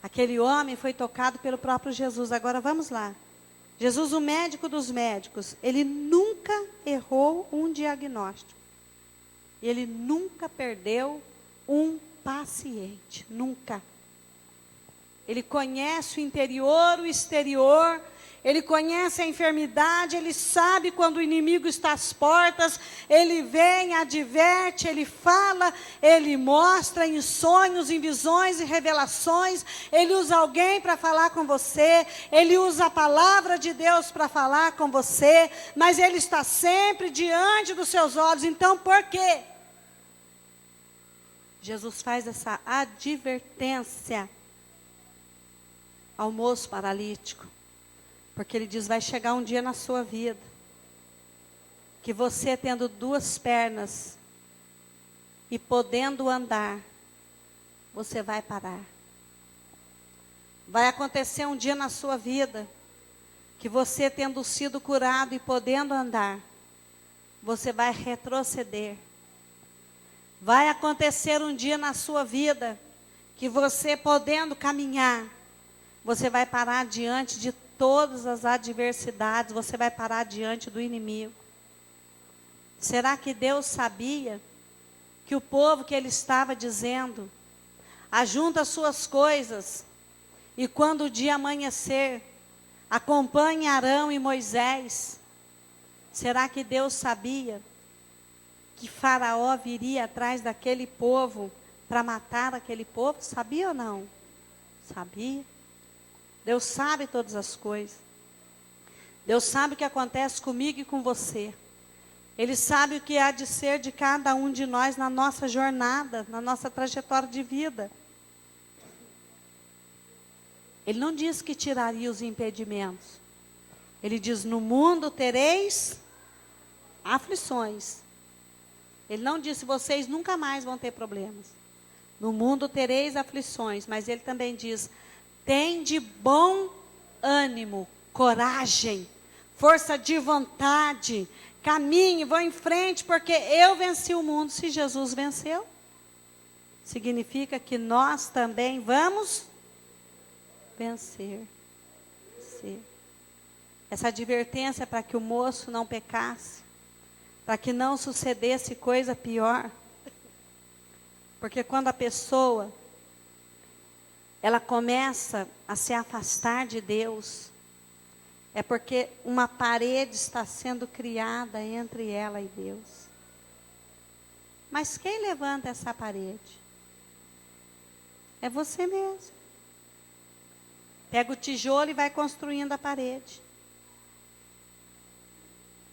Aquele homem foi tocado pelo próprio Jesus. Agora vamos lá. Jesus, o médico dos médicos, ele nunca errou um diagnóstico. Ele nunca perdeu um paciente, nunca. Ele conhece o interior, o exterior, ele conhece a enfermidade, ele sabe quando o inimigo está às portas, ele vem, adverte, ele fala, ele mostra em sonhos, em visões e revelações, ele usa alguém para falar com você, ele usa a palavra de Deus para falar com você, mas ele está sempre diante dos seus olhos. Então, por quê? Jesus faz essa advertência ao moço paralítico. Porque ele diz: vai chegar um dia na sua vida que você, tendo duas pernas e podendo andar, você vai parar. Vai acontecer um dia na sua vida que você, tendo sido curado e podendo andar, você vai retroceder. Vai acontecer um dia na sua vida que você, podendo caminhar, você vai parar diante de todas as adversidades, você vai parar diante do inimigo. Será que Deus sabia que o povo que ele estava dizendo: ajunta as suas coisas, e quando o dia amanhecer, acompanhe Arão e Moisés? Será que Deus sabia que Faraó viria atrás daquele povo para matar aquele povo? Sabia ou não? Sabia. Deus sabe todas as coisas. Deus sabe o que acontece comigo e com você. Ele sabe o que há de ser de cada um de nós na nossa jornada, na nossa trajetória de vida. Ele não diz que tiraria os impedimentos. Ele diz: no mundo tereis aflições. Ele não disse: vocês nunca mais vão ter problemas. No mundo tereis aflições. Mas ele também diz: tem de bom ânimo, coragem, força de vontade, caminhe, vá em frente, porque eu venci o mundo. Se Jesus venceu, significa que nós também vamos vencer. Essa advertência é para que o moço não pecasse, para que não sucedesse coisa pior. Porque quando a pessoa ela começa a se afastar de Deus, é porque uma parede está sendo criada entre ela e Deus. Mas quem levanta essa parede? É você mesmo. Pega o tijolo e vai construindo a parede.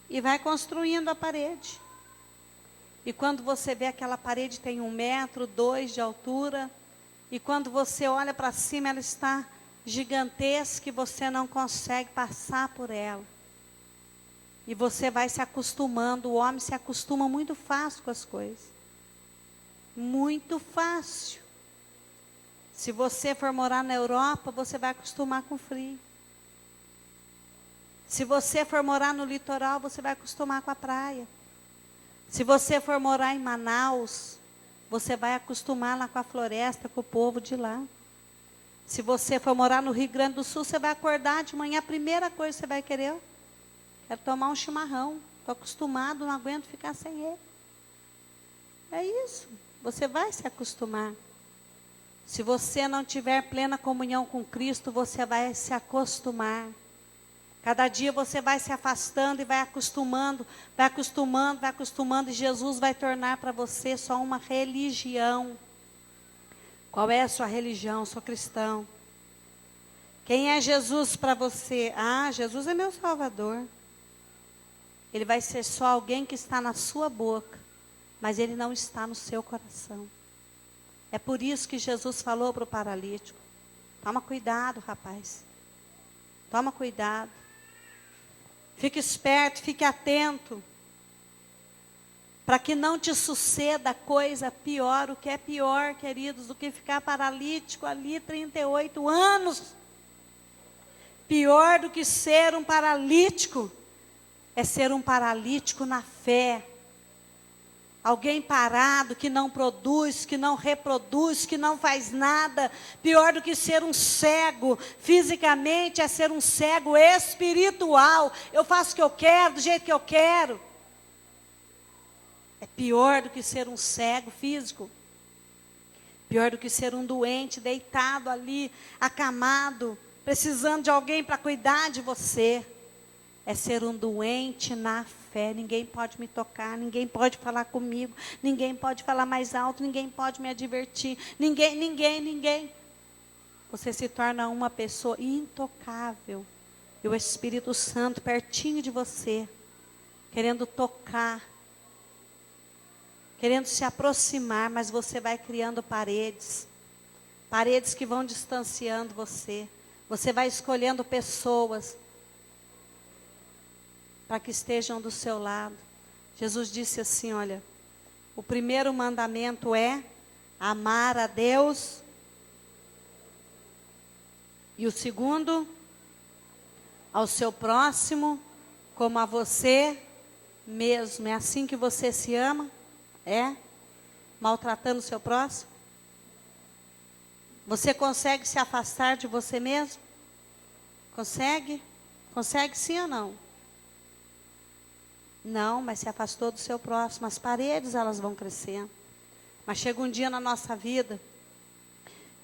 E vai construindo a parede. E quando você vê aquela parede tem 1 metro, 2 de altura. E quando você olha para cima, ela está gigantesca e você não consegue passar por ela. E você vai se acostumando. O homem se acostuma muito fácil com as coisas. Muito fácil. Se você for morar na Europa, você vai acostumar com frio. Se você for morar no litoral, você vai acostumar com a praia. Se você for morar em Manaus, você vai acostumar lá com a floresta, com o povo de lá. Se você for morar no Rio Grande do Sul, você vai acordar de manhã, a primeira coisa que você vai querer, quero tomar um chimarrão. Estou acostumado, não aguento ficar sem ele. É isso, você vai se acostumar. Se você não tiver plena comunhão com Cristo, você vai se acostumar. Cada dia você vai se afastando e vai acostumando, vai acostumando, vai acostumando, e Jesus vai tornar para você só uma religião. Qual é a sua religião? Eu sou cristão. Quem é Jesus para você? Ah, Jesus é meu Salvador. Ele vai ser só alguém que está na sua boca, mas ele não está no seu coração. É por isso que Jesus falou para o paralítico: toma cuidado, rapaz. Toma cuidado. Fique esperto, fique atento. Para que não te suceda coisa pior. O que é pior, queridos, do que ficar paralítico ali 38 anos. Pior do que ser um paralítico é ser um paralítico na fé. Alguém parado, que não produz, que não reproduz, que não faz nada. Pior do que ser um cego fisicamente é ser um cego espiritual. Eu faço o que eu quero, do jeito que eu quero. É pior do que ser um cego físico. Pior do que ser um doente deitado ali, acamado, precisando de alguém para cuidar de você. É ser um doente na fé. Ninguém pode me tocar, ninguém pode falar comigo, ninguém pode falar mais alto, ninguém pode me advertir, ninguém. Você se torna uma pessoa intocável. E o Espírito Santo pertinho de você, querendo tocar, querendo se aproximar, mas você vai criando paredes. Paredes que vão distanciando você. Você vai escolhendo pessoas para que estejam do seu lado. Jesus disse assim, olha, o primeiro mandamento é amar a Deus. E o segundo, ao seu próximo, como a você mesmo. É assim que você se ama? É? Maltratando o seu próximo? Você consegue se afastar de você mesmo? Consegue? Consegue sim ou não? Não, mas se afastou do seu próximo. As paredes, elas vão crescendo. Mas chega um dia na nossa vida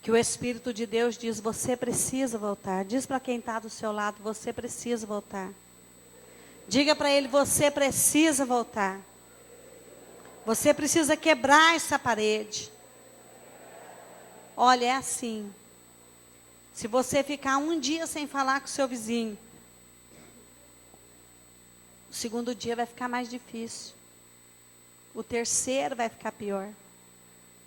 que o Espírito de Deus diz, você precisa voltar. Diz para quem está do seu lado, você precisa voltar. Diga para ele, você precisa voltar. Você precisa quebrar essa parede. Olha, é assim. Se você ficar um dia sem falar com o seu vizinho, o segundo dia vai ficar mais difícil. O terceiro vai ficar pior.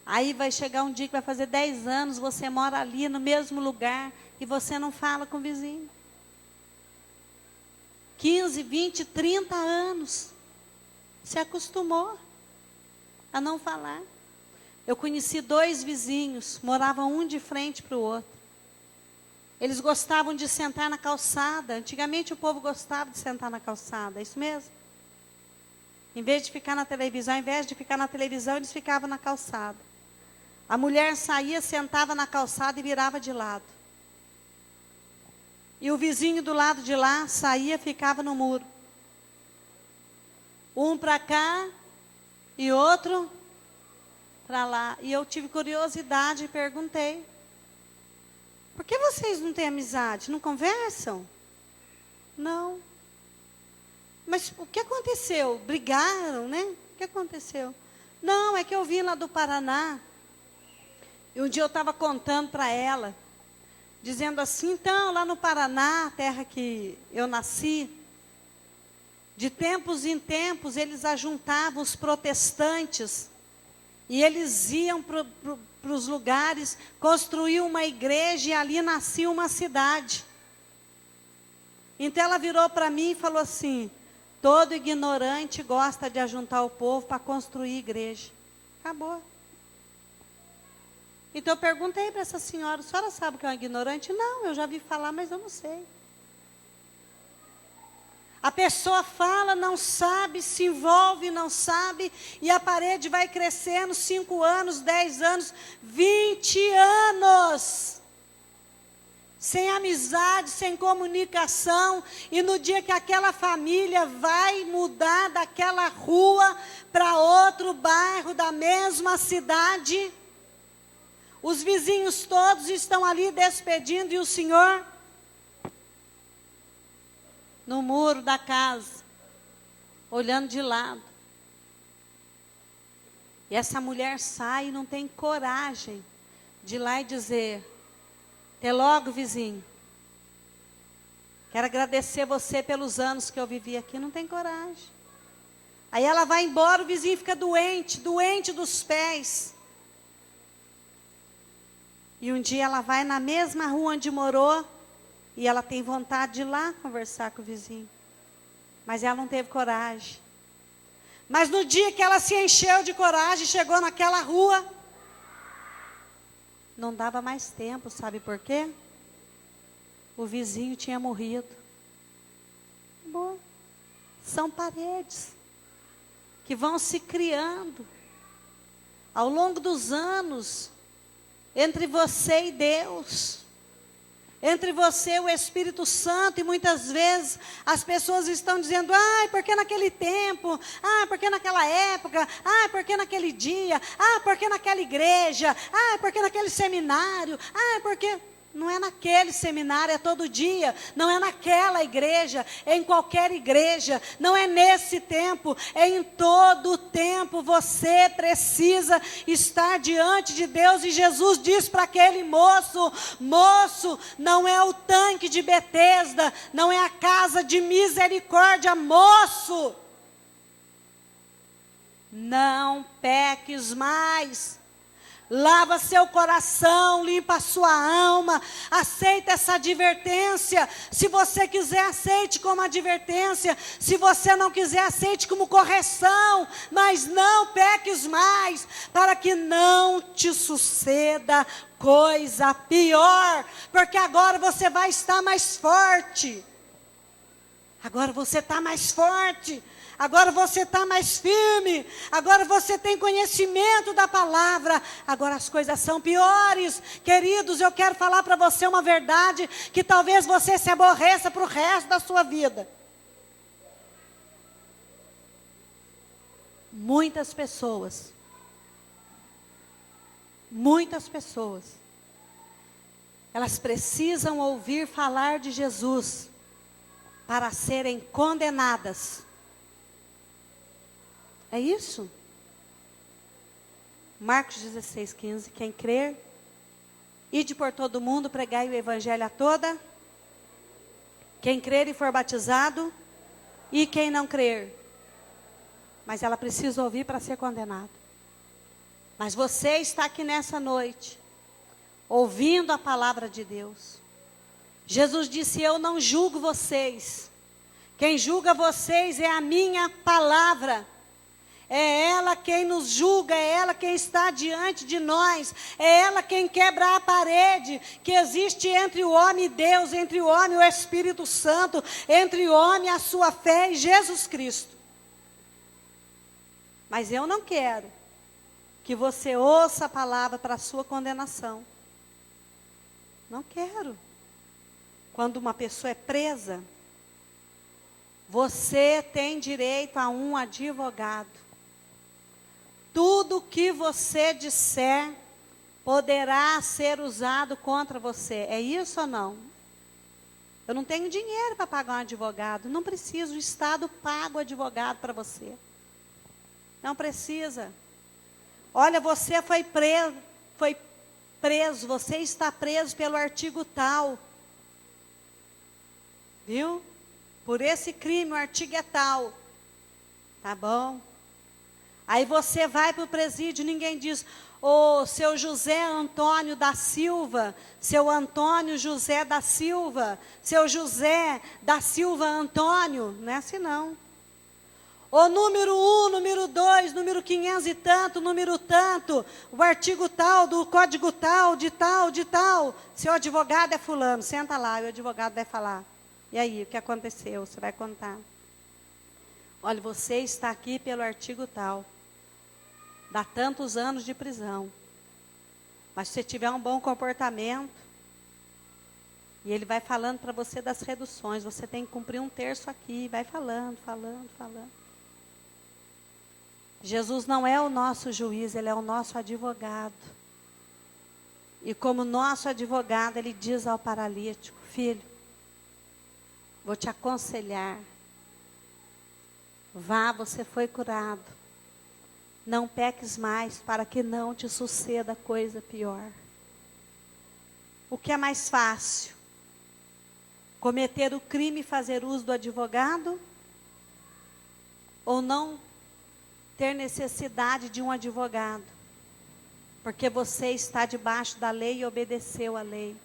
Aí vai chegar um dia que vai fazer 10 anos, você mora ali no mesmo lugar e você não fala com o vizinho. 15, 20, 30 anos. Se acostumou a não falar. Eu conheci 2 vizinhos, moravam um de frente para o outro. Eles gostavam de sentar na calçada. Antigamente o povo gostava de sentar na calçada, é isso mesmo? Em vez de ficar na televisão, eles ficavam na calçada. A mulher saía, sentava na calçada e virava de lado. E o vizinho do lado de lá saía, ficava no muro. Um para cá e outro para lá. E eu tive curiosidade e perguntei: por que vocês não têm amizade? Não conversam? Não. Mas o que aconteceu? Brigaram, né? O que aconteceu? Não, é que eu vim lá do Paraná. E um dia eu estava contando para ela dizendo assim: então, lá no Paraná, terra que eu nasci, de tempos em tempos eles ajuntavam os protestantes e eles iam para os lugares, construíam uma igreja e ali nascia uma cidade. Então ela virou para mim e falou assim: todo ignorante gosta de ajuntar o povo para construir igreja. Acabou. Então eu perguntei para essa senhora: a senhora sabe o que é um ignorante? Não, eu já vi falar, mas eu não sei. A pessoa fala, não sabe, se envolve, não sabe, e a parede vai crescendo 5 anos, 10 anos, 20 anos. Sem amizade, sem comunicação, e no dia que aquela família vai mudar daquela rua para outro bairro da mesma cidade, os vizinhos todos estão ali despedindo, e o senhor no muro da casa, olhando de lado. E essa mulher sai e não tem coragem de ir lá e dizer: até logo, vizinho. Quero agradecer você pelos anos que eu vivi aqui. Não tem coragem. Aí ela vai embora, o vizinho fica doente, doente dos pés. E um dia ela vai na mesma rua onde morou, e ela tem vontade de ir lá conversar com o vizinho. Mas ela não teve coragem. Mas no dia que ela se encheu de coragem, chegou naquela rua, não dava mais tempo, sabe por quê? O vizinho tinha morrido. Bom, são paredes que vão se criando ao longo dos anos entre você e Deus. Entre você e o Espírito Santo, e muitas vezes as pessoas estão dizendo: ai, porque naquele tempo, ai, porque naquela época, ai, porque naquele dia, ai, porque naquela igreja, ai, porque naquele seminário, ai, porque... Não é naquele seminário, é todo dia. Não é naquela igreja, é em qualquer igreja. Não é nesse tempo, é em todo o tempo. Você precisa estar diante de Deus. E Jesus diz para aquele moço: moço, não é o tanque de Betesda, não é a casa de misericórdia, moço, não peques mais. Lava seu coração, limpa a sua alma, aceita essa advertência. Se você quiser, aceite como advertência. Se você não quiser, aceite como correção. Mas não peques mais, para que não te suceda coisa pior. Porque agora você vai estar mais forte. Agora você está mais forte. Agora você está mais firme. Agora você tem conhecimento da palavra. Agora as coisas são piores. Queridos, eu quero falar para você uma verdade que talvez você se aborreça para o resto da sua vida. Muitas pessoas, elas precisam ouvir falar de Jesus para serem condenadas. É isso? Marcos 16:15. Quem crer, ide por todo o mundo, pregai o evangelho a toda. Quem crer e for batizado, e quem não crer. Mas ela precisa ouvir para ser condenada. Mas você está aqui nessa noite, ouvindo a palavra de Deus. Jesus disse: eu não julgo vocês. Quem julga vocês é a minha palavra. É ela quem nos julga, é ela quem está diante de nós, é ela quem quebra a parede que existe entre o homem e Deus, entre o homem e o Espírito Santo, entre o homem e a sua fé em Jesus Cristo. Mas eu não quero que você ouça a palavra para a sua condenação. Não quero. Quando uma pessoa é presa, você tem direito a um advogado. Tudo que você disser poderá ser usado contra você. É isso ou não? Eu não tenho dinheiro para pagar um advogado. Não preciso, o Estado paga o advogado para você. Não precisa. Olha, você foi preso, foi preso, você está preso pelo artigo tal. Viu? Por esse crime, o artigo é tal. Tá bom? Aí você vai para o presídio, ninguém diz, ô, seu José Antônio da Silva, seu Antônio José da Silva, seu José da Silva Antônio. Não é assim não. O número 1, número 2, número 500 e tanto, número tanto, o artigo tal, do código tal, de tal, de tal. Seu advogado é fulano, senta lá, e o advogado vai falar. E aí, o que aconteceu? Você vai contar. Olha, você está aqui pelo artigo tal. Dá tantos anos de prisão. Mas se você tiver um bom comportamento, e ele vai falando para você das reduções, você tem que cumprir 1/3 aqui, vai falando. Jesus não é o nosso juiz, ele é o nosso advogado. E como nosso advogado, ele diz ao paralítico, filho, vou te aconselhar. Vá, você foi curado. Não peques mais para que não te suceda coisa pior. O que é mais fácil? Cometer o crime e fazer uso do advogado? Ou não ter necessidade de um advogado? Porque você está debaixo da lei e obedeceu à lei.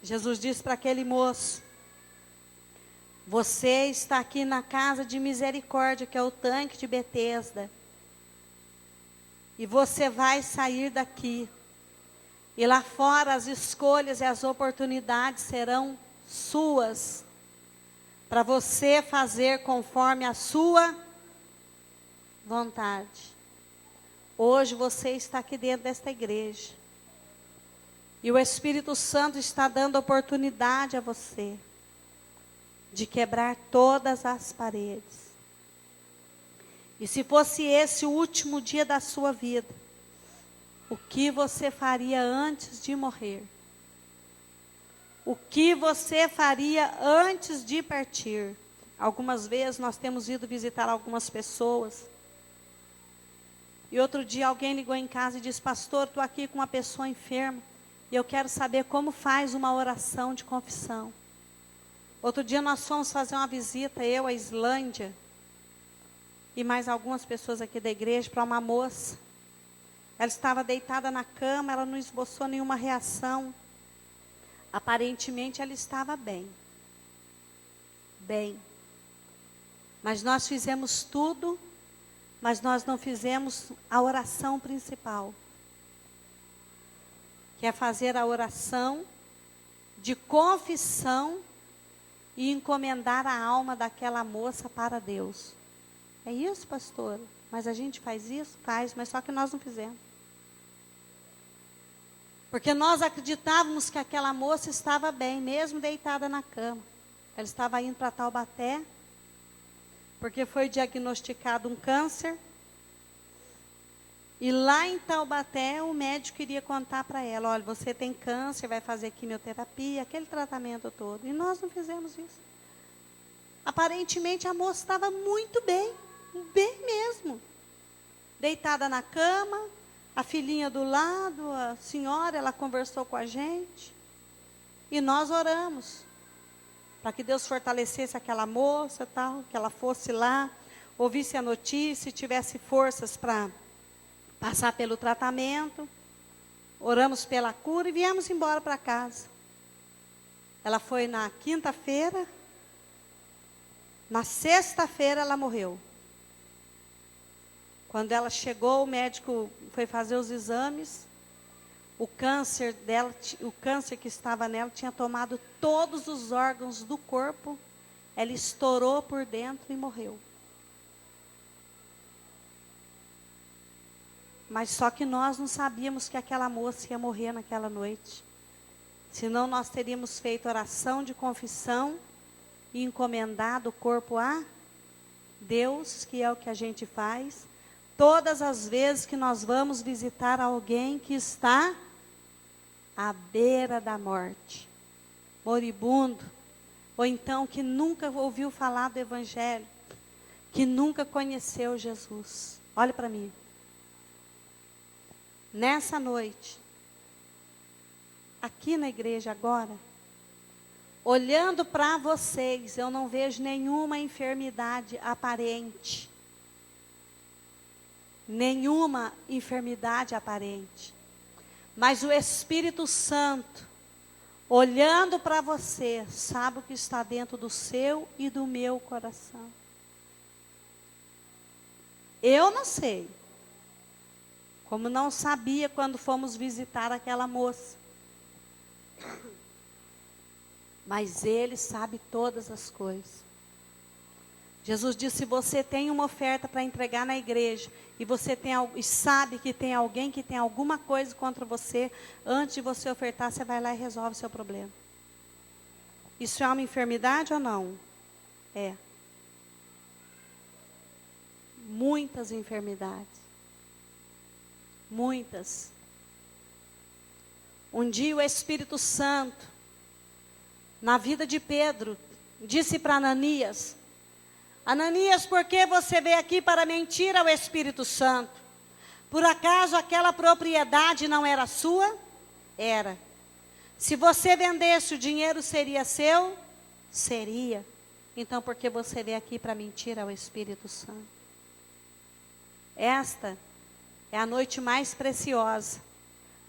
Jesus disse para aquele moço, você está aqui na casa de misericórdia, que é o tanque de Betesda. E você vai sair daqui. E lá fora as escolhas e as oportunidades serão suas. Para você fazer conforme a sua vontade. Hoje você está aqui dentro desta igreja. E o Espírito Santo está dando oportunidade a você de quebrar todas as paredes. E se fosse esse o último dia da sua vida, o que você faria antes de morrer? O que você faria antes de partir? Algumas vezes nós temos ido visitar algumas pessoas. E outro dia alguém ligou em casa e disse, pastor, estou aqui com uma pessoa enferma. E eu quero saber como faz uma oração de confissão. Outro dia nós fomos fazer uma visita, eu, a Islândia, e mais algumas pessoas aqui da igreja, para uma moça. Ela estava deitada na cama, ela não esboçou nenhuma reação. Aparentemente ela estava bem. Bem. Mas nós fizemos tudo, mas nós não fizemos a oração principal. Que é fazer a oração de confissão e encomendar a alma daquela moça para Deus. É isso, pastor? Mas a gente faz isso? Faz, mas só que nós não fizemos. Porque nós acreditávamos que aquela moça estava bem, mesmo deitada na cama. Ela estava indo para Taubaté, porque foi diagnosticado um câncer. E lá em Taubaté, o médico iria contar para ela, olha, você tem câncer, vai fazer quimioterapia, aquele tratamento todo. E nós não fizemos isso. Aparentemente a moça estava muito bem, bem mesmo. Deitada na cama, a filhinha do lado, a senhora, ela conversou com a gente. E nós oramos, para que Deus fortalecesse aquela moça, tal, que ela fosse lá, ouvisse a notícia, tivesse forças para passar pelo tratamento, oramos pela cura e viemos embora para casa. Ela foi na quinta-feira, na sexta-feira ela morreu. Quando ela chegou, o médico foi fazer os exames, o câncer dela, o câncer que estava nela tinha tomado todos os órgãos do corpo, ela estourou por dentro e morreu. Mas só que nós não sabíamos que aquela moça ia morrer naquela noite. Senão nós teríamos feito oração de confissão e encomendado o corpo a Deus, que é o que a gente faz. Todas as vezes que nós vamos visitar alguém que está à beira da morte, moribundo, ou então que nunca ouviu falar do Evangelho, que nunca conheceu Jesus. Olha para mim. nessa noite, aqui na igreja agora, olhando para vocês, eu não vejo nenhuma enfermidade aparente. Nenhuma enfermidade aparente. Mas o Espírito Santo, olhando para você, sabe o que está dentro do seu e do meu coração. Eu não sei. Como não sabia quando fomos visitar aquela moça. Mas Ele sabe todas as coisas. Jesus disse, se você tem uma oferta para entregar na igreja, e você e sabe que tem alguém que tem alguma coisa contra você, antes de você ofertar, você vai lá e resolve o seu problema. Isso é uma enfermidade ou não? É. Muitas enfermidades. Muitas. Um dia o Espírito Santo, na vida de Pedro, disse para Ananias, Ananias, por que você veio aqui para mentir ao Espírito Santo? Por acaso aquela propriedade não era sua? Era. Se você vendesse, o dinheiro seria seu? Seria. Então por que você veio aqui para mentir ao Espírito Santo? Esta é a noite mais preciosa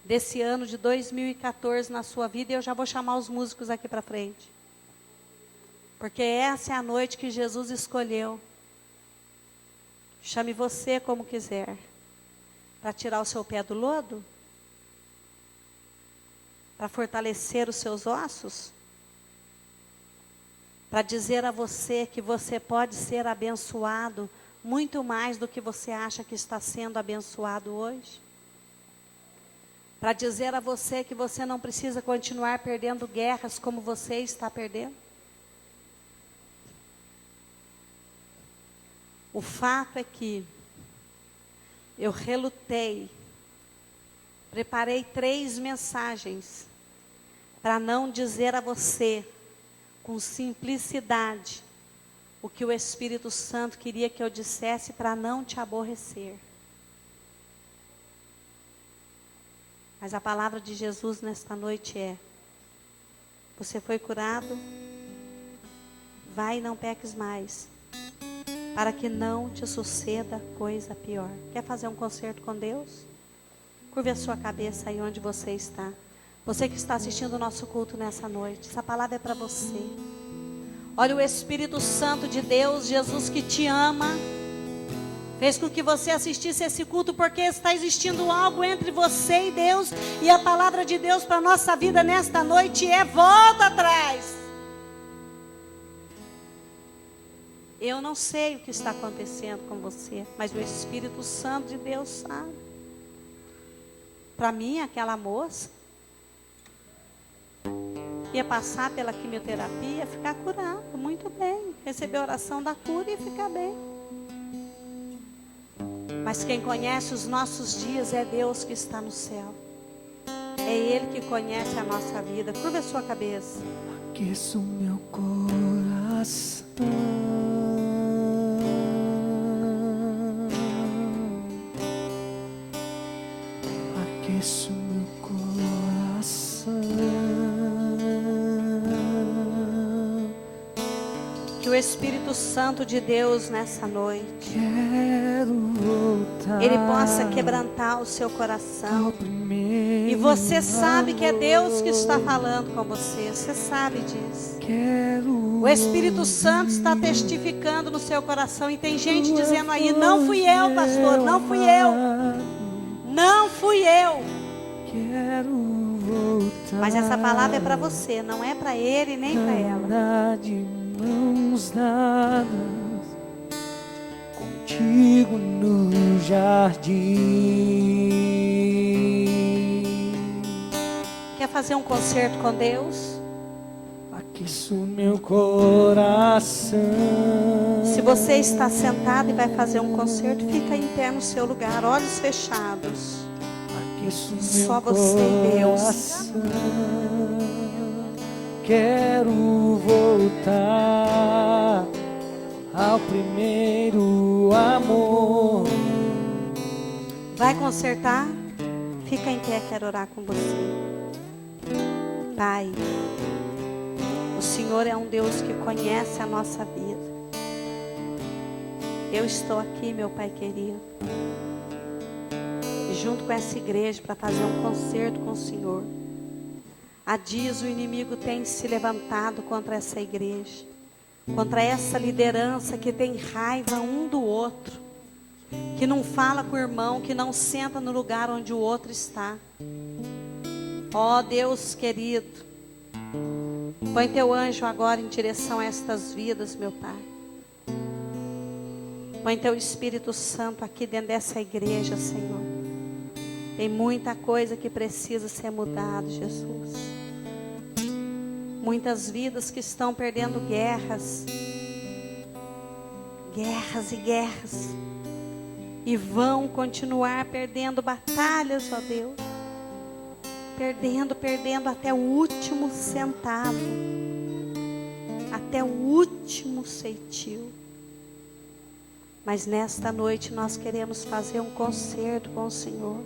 desse ano de 2014 na sua vida. E eu já vou chamar os músicos aqui para frente. Porque essa é a noite que Jesus escolheu. Chame você como quiser. Para tirar o seu pé do lodo? Para fortalecer os seus ossos? Para dizer a você que você pode ser abençoado muito mais do que você acha que está sendo abençoado hoje? Para dizer a você que você não precisa continuar perdendo guerras como você está perdendo? O fato é que eu relutei, preparei 3 mensagens para não dizer a você, com simplicidade, o que o Espírito Santo queria que eu dissesse para não te aborrecer. Mas a palavra de Jesus nesta noite é, você foi curado, vai e não peques mais, para que não te suceda coisa pior. Quer fazer um concerto com Deus? Curve a sua cabeça aí onde você está. Você que está assistindo o nosso culto nessa noite, essa palavra é para você. Olha, o Espírito Santo de Deus, Jesus que te ama, fez com que você assistisse esse culto, porque está existindo algo entre você e Deus. E a palavra de Deus para a nossa vida nesta noite é: volta atrás. Eu não sei o que está acontecendo com você, mas o Espírito Santo de Deus sabe. Para mim, aquela moça ia passar pela quimioterapia, ficar curada, muito bem, receber a oração da cura e ficar bem. Mas quem conhece os nossos dias é Deus que está no céu. É Ele que conhece a nossa vida. Curva a sua cabeça. Aqueça o meu coração. Aqueça o meu coração. Que o Espírito Santo de Deus nessa noite, Quero voltar. Ele possa quebrantar o seu coração. E você sabe que é Deus que está falando com você. Você sabe disso. O Espírito Santo está testificando no seu coração. E tem gente dizendo aí: não fui eu, pastor, não fui eu. Não fui eu. Quero voltar. Mas essa palavra é para você, não é para ele nem para ela. De mãos dadas contigo no jardim. Quer fazer um concerto com Deus? Aqueço meu coração. Se você está sentado e vai fazer um concerto, fica em pé no seu lugar, olhos fechados. Aqueço Só meu você e Deus. coração. Quero voltar ao primeiro amor. Vai consertar? Fica em pé, quero orar com você. Pai, o Senhor é um Deus que conhece a nossa vida. Eu estou aqui, meu Pai querido, junto com essa igreja para fazer um concerto com o Senhor. Há dias o inimigo tem se levantado contra essa igreja, contra essa liderança que tem raiva um do outro, que não fala com o irmão, que não senta no lugar onde o outro está. Ó Deus querido, põe teu anjo agora em direção a estas vidas, meu Pai. Põe teu Espírito Santo aqui dentro dessa igreja, Senhor. Tem muita coisa que precisa ser mudada, Jesus. Muitas vidas que estão perdendo guerras. Guerras e guerras. E vão continuar perdendo batalhas, ó Deus. Perdendo até o último centavo. Até o último ceitil. Mas nesta noite nós queremos fazer um concerto com o Senhor.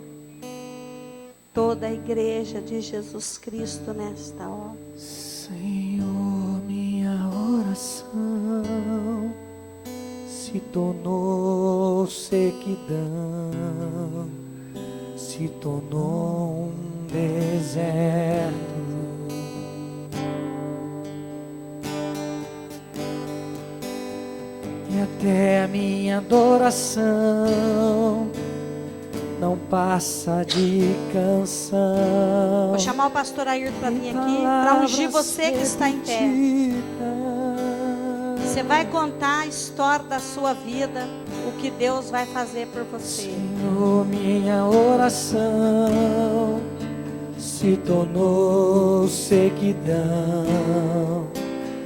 Toda a igreja de Jesus Cristo nesta hora. Senhor, minha oração se tornou sequidão, se tornou um deserto. E até a minha adoração não passa de canção. Vou chamar o pastor Ayrton para vir aqui, para ungir você que está em pé. Você vai contar a história da sua vida, o que Deus vai fazer por você. Senhor, minha oração se tornou sequidão,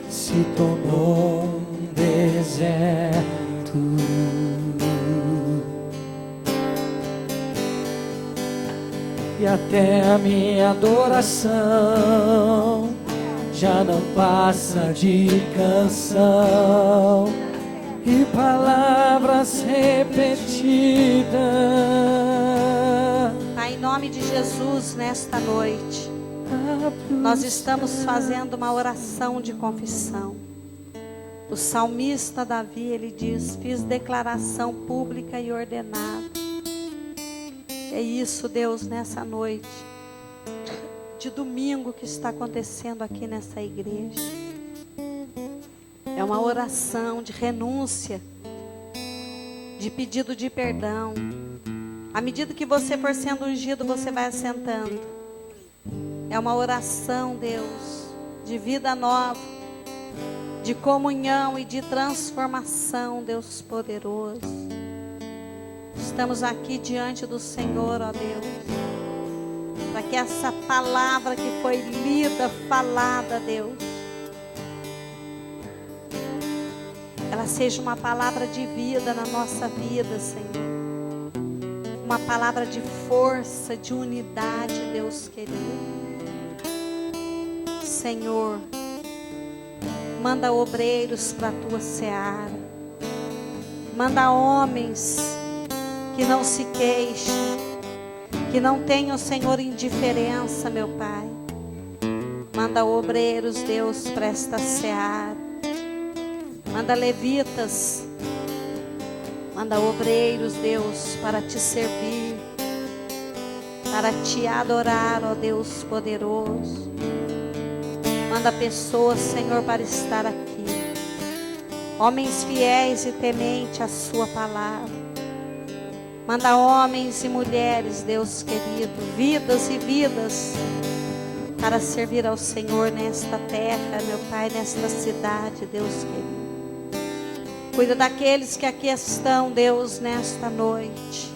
se tornou um deserto. E até a minha adoração já não passa de canção e palavras repetidas. Pai, em nome de Jesus, nesta noite, nós estamos fazendo uma oração de confissão. O salmista Davi, ele diz: fiz declaração pública e ordenada. É isso, Deus, nessa noite de domingo que está acontecendo aqui nessa igreja. É uma oração de renúncia, de pedido de perdão. À medida que você for sendo ungido, você vai assentando. É uma oração, Deus, de vida nova, de comunhão e de transformação, Deus poderoso. Estamos aqui diante do Senhor, ó Deus, para que essa palavra que foi lida, falada, Deus, ela seja uma palavra de vida na nossa vida, Senhor. Uma palavra de força, de unidade, Deus querido. Senhor, manda obreiros para a tua seara. Manda homens que não se queixem, que não tenham, Senhor, indiferença, meu Pai. Manda obreiros, Deus, para esta seara. Manda levitas, manda obreiros, Deus, para te servir, para te adorar, ó Deus poderoso. Manda pessoas, Senhor, para estar aqui, homens fiéis e tementes à sua palavra. Manda homens e mulheres, Deus querido, vidas e vidas, para servir ao Senhor nesta terra, meu Pai, nesta cidade, Deus querido. Cuida daqueles que aqui estão, Deus, nesta noite.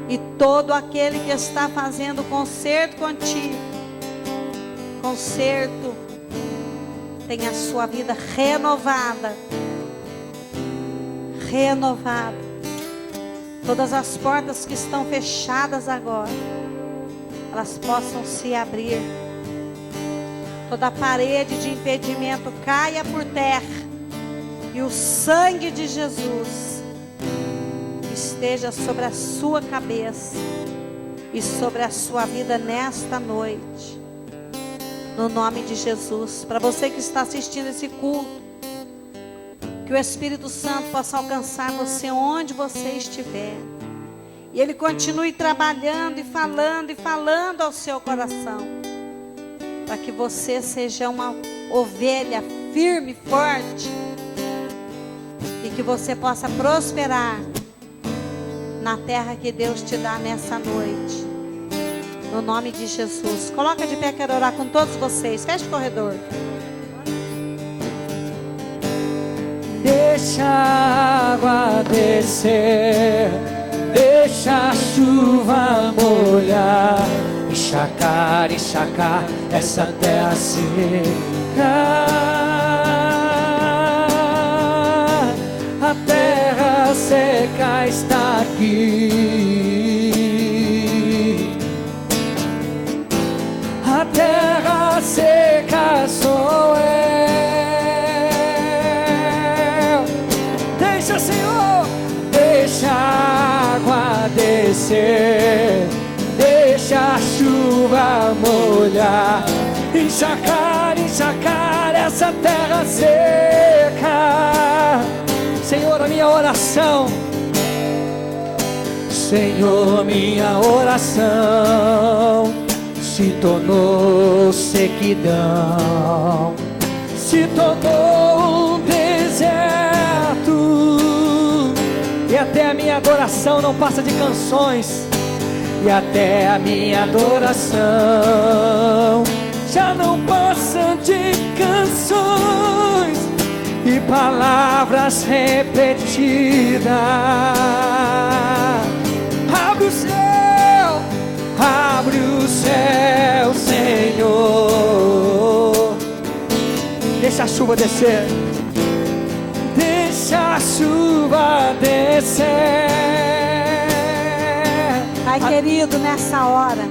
E todo aquele que está fazendo concerto contigo, concerto, tem a sua vida renovada. Renovada. Todas as portas que estão fechadas agora, elas possam se abrir. Toda parede de impedimento caia por terra. E o sangue de Jesus esteja sobre a sua cabeça, e sobre a sua vida nesta noite. No nome de Jesus. Para você que está assistindo esse culto, que o Espírito Santo possa alcançar você onde você estiver. E Ele continue trabalhando e falando ao seu coração. Para que você seja uma ovelha firme, forte. E que você possa prosperar na terra que Deus te dá nessa noite. No nome de Jesus. Coloca de pé, quero orar com todos vocês. Feche o corredor. Deixa a água descer, deixa a chuva molhar, encharcar essa terra seca. A terra seca está aqui. A terra seca sou eu. Deixa, Senhor, deixa a água descer, deixa a chuva molhar, encharcar essa terra seca. Senhor, a minha oração, Senhor, minha oração se tornou sequidão, se tornou um deserto, e até a minha adoração não passa de canções, e até a minha adoração já não passa de canções e palavras repetidas. Abre o céu, Senhor. Deixa a chuva descer. Deixa a chuva descer. Pai querido, nessa hora,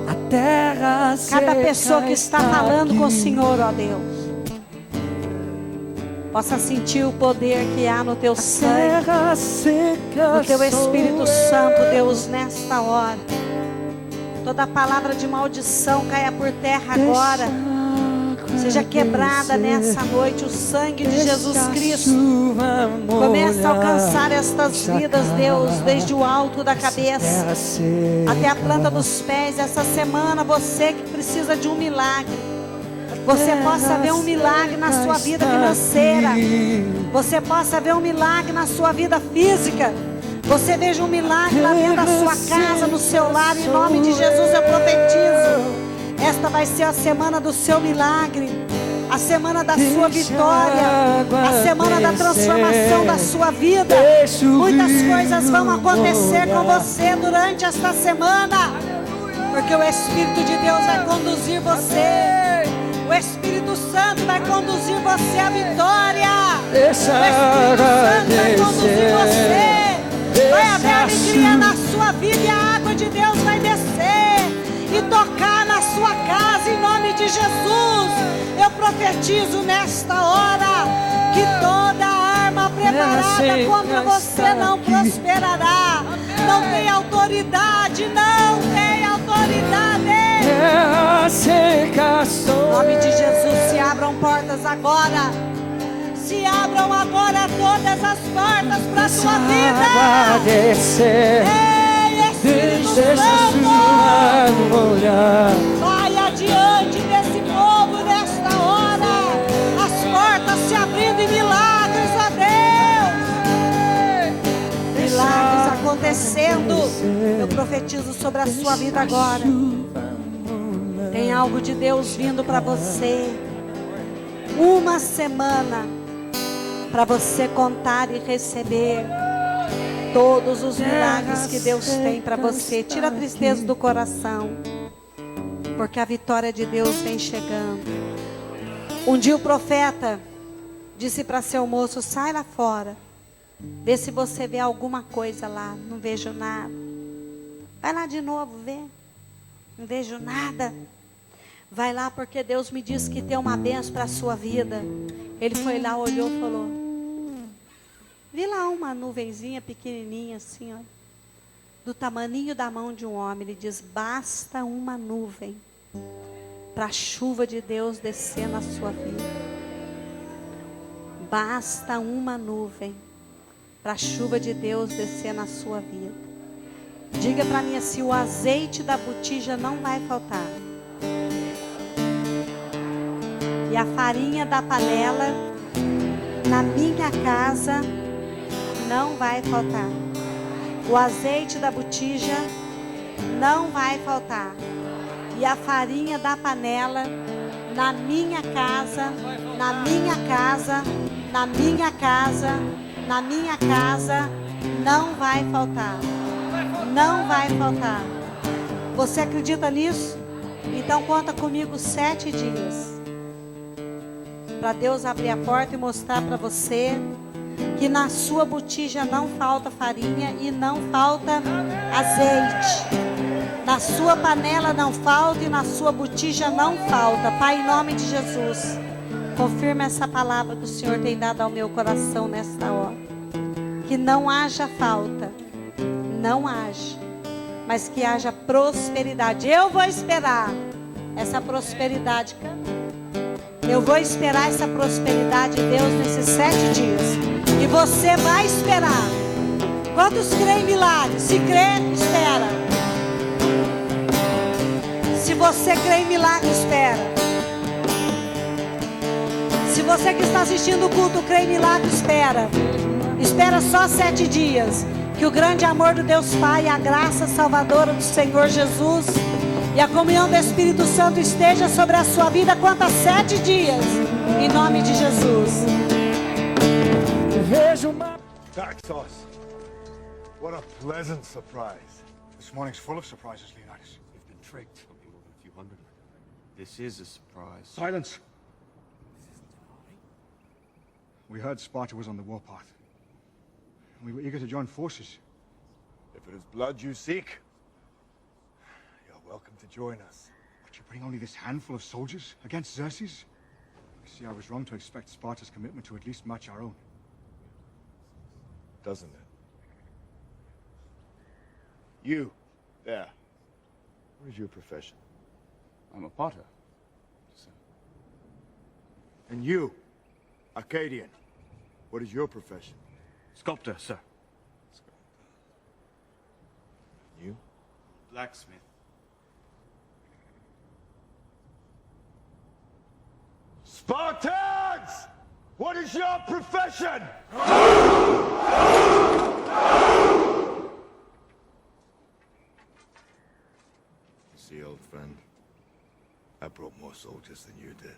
A terra cada seca pessoa que está falando com o Senhor, ó Deus, possa sentir o poder que há no teu sangue, terra seca, no teu Espírito Santo, Deus, nesta hora. Toda palavra de maldição caia por terra agora. Seja quebrada nessa noite o sangue de Jesus Cristo. Começa a alcançar estas vidas, Deus, desde o alto da cabeça até a planta dos pés. Essa semana, você que precisa de um milagre, você possa ver um milagre na sua vida financeira, você possa ver um milagre na sua vida física, você veja um milagre lá dentro da sua casa, no seu lar. Em nome de Jesus eu profetizo, esta vai ser a semana do seu milagre, a semana da sua vitória, a semana da transformação da sua vida. Muitas coisas vão acontecer com você durante esta semana, porque o Espírito de Deus vai conduzir você. O Espírito Santo vai conduzir você à vitória. O Espírito Santo vai conduzir você. Vai haver alegria na sua vida e a água de Deus vai descer e tocar na sua casa em nome de Jesus. Eu profetizo nesta hora que toda arma preparada contra você não prosperará. Não tem autoridade, não tem autoridade. Em nome de Jesus, se abram portas agora. Se abram agora todas as portas para a sua vida. Ei, Espírito Santo, vai adiante desse povo nesta hora. As portas se abrindo e milagres, ó Deus. Milagres acontecendo. Eu profetizo sobre a sua vida agora. Tem algo de Deus vindo para você. Uma semana para você contar e receber todos os milagres que Deus tem para você. Tira a tristeza do coração, porque a vitória de Deus vem chegando. Um dia o profeta disse para seu moço: sai lá fora, vê se você vê alguma coisa lá. Não vejo nada. Vai lá de novo ver. Não vejo nada. Vai lá, porque Deus me disse que tem uma bênção para a sua vida. Ele foi lá, olhou e falou: vi lá uma nuvenzinha pequenininha assim, ó. do tamaninho da mão de um homem. Ele diz: basta uma nuvem para a chuva de Deus descer na sua vida. Basta uma nuvem para a chuva de Deus descer na sua vida. Diga para mim assim: o azeite da botija não vai faltar. E a farinha da panela na minha casa não vai faltar. O azeite da botija não vai faltar. E a farinha da panela na minha casa, na minha casa, na minha casa, na minha casa, não vai faltar. Não vai faltar. Você acredita nisso? Então conta comigo 7 dias. Para Deus abrir a porta e mostrar para você que na sua botija não falta farinha e não falta azeite. Na sua panela não falta e na sua botija não falta. Pai, em nome de Jesus, confirma essa palavra que o Senhor tem dado ao meu coração nesta hora. Que não haja falta, não haja, mas que haja prosperidade. Eu vou esperar essa prosperidade. Eu vou esperar essa prosperidade de Deus nesses 7 dias. E você vai esperar. Quantos creem em milagres? Se crê, espera. Se você crê em milagre, espera. Se você que está assistindo o culto crê em milagre, espera. Espera só 7 dias. Que o grande amor do Deus Pai, a graça salvadora do Senhor Jesus e a comunhão do Espírito Santo esteja sobre a sua vida quanto a 7 dias. Em nome de Jesus. Vejo uma... Dark sauce. What a pleasant surprise. This morning's full of surprises, Leonidas. We've been tricked. There'll be more than a few hundred. This is a surprise. Silence. We heard Sparta was on the warpath. We were eager to join forces. If it is blood you seek, you're welcome to join us. But you bring only this handful of soldiers against Xerxes? I see I was wrong to expect Sparta's commitment to at least match our own. Doesn't it? You, there. What is your profession? I'm a potter. And you, Arcadian, what is your profession? Sculptor, sir. You? Blacksmith. Spartans! What is your profession? You see, old friend, I brought more soldiers than you did.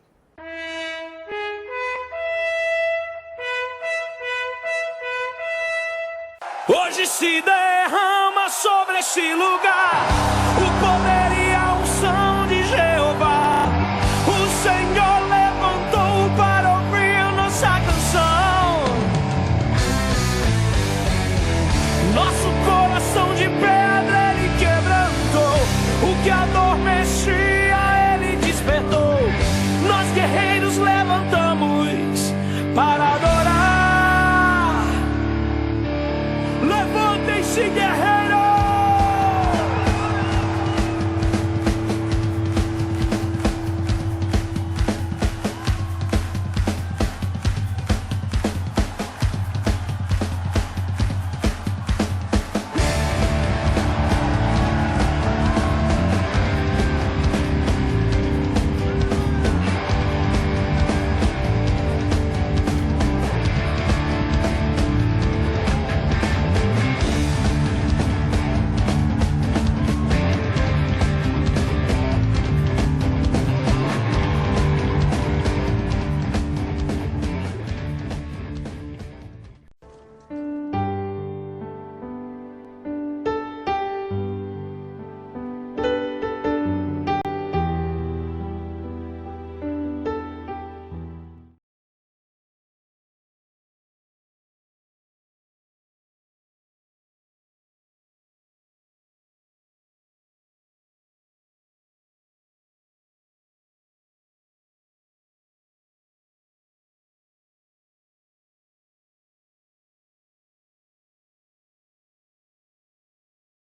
Hoje se derrama sobre este lugar o poder e a unção de Jeová. O Senhor levantou para ouvir nossa canção. Nosso coração de pedra Ele quebrantou. O que adormecia Ele despertou. Nós guerreiros levantamos para adorar. Levantem-se, guerreiros.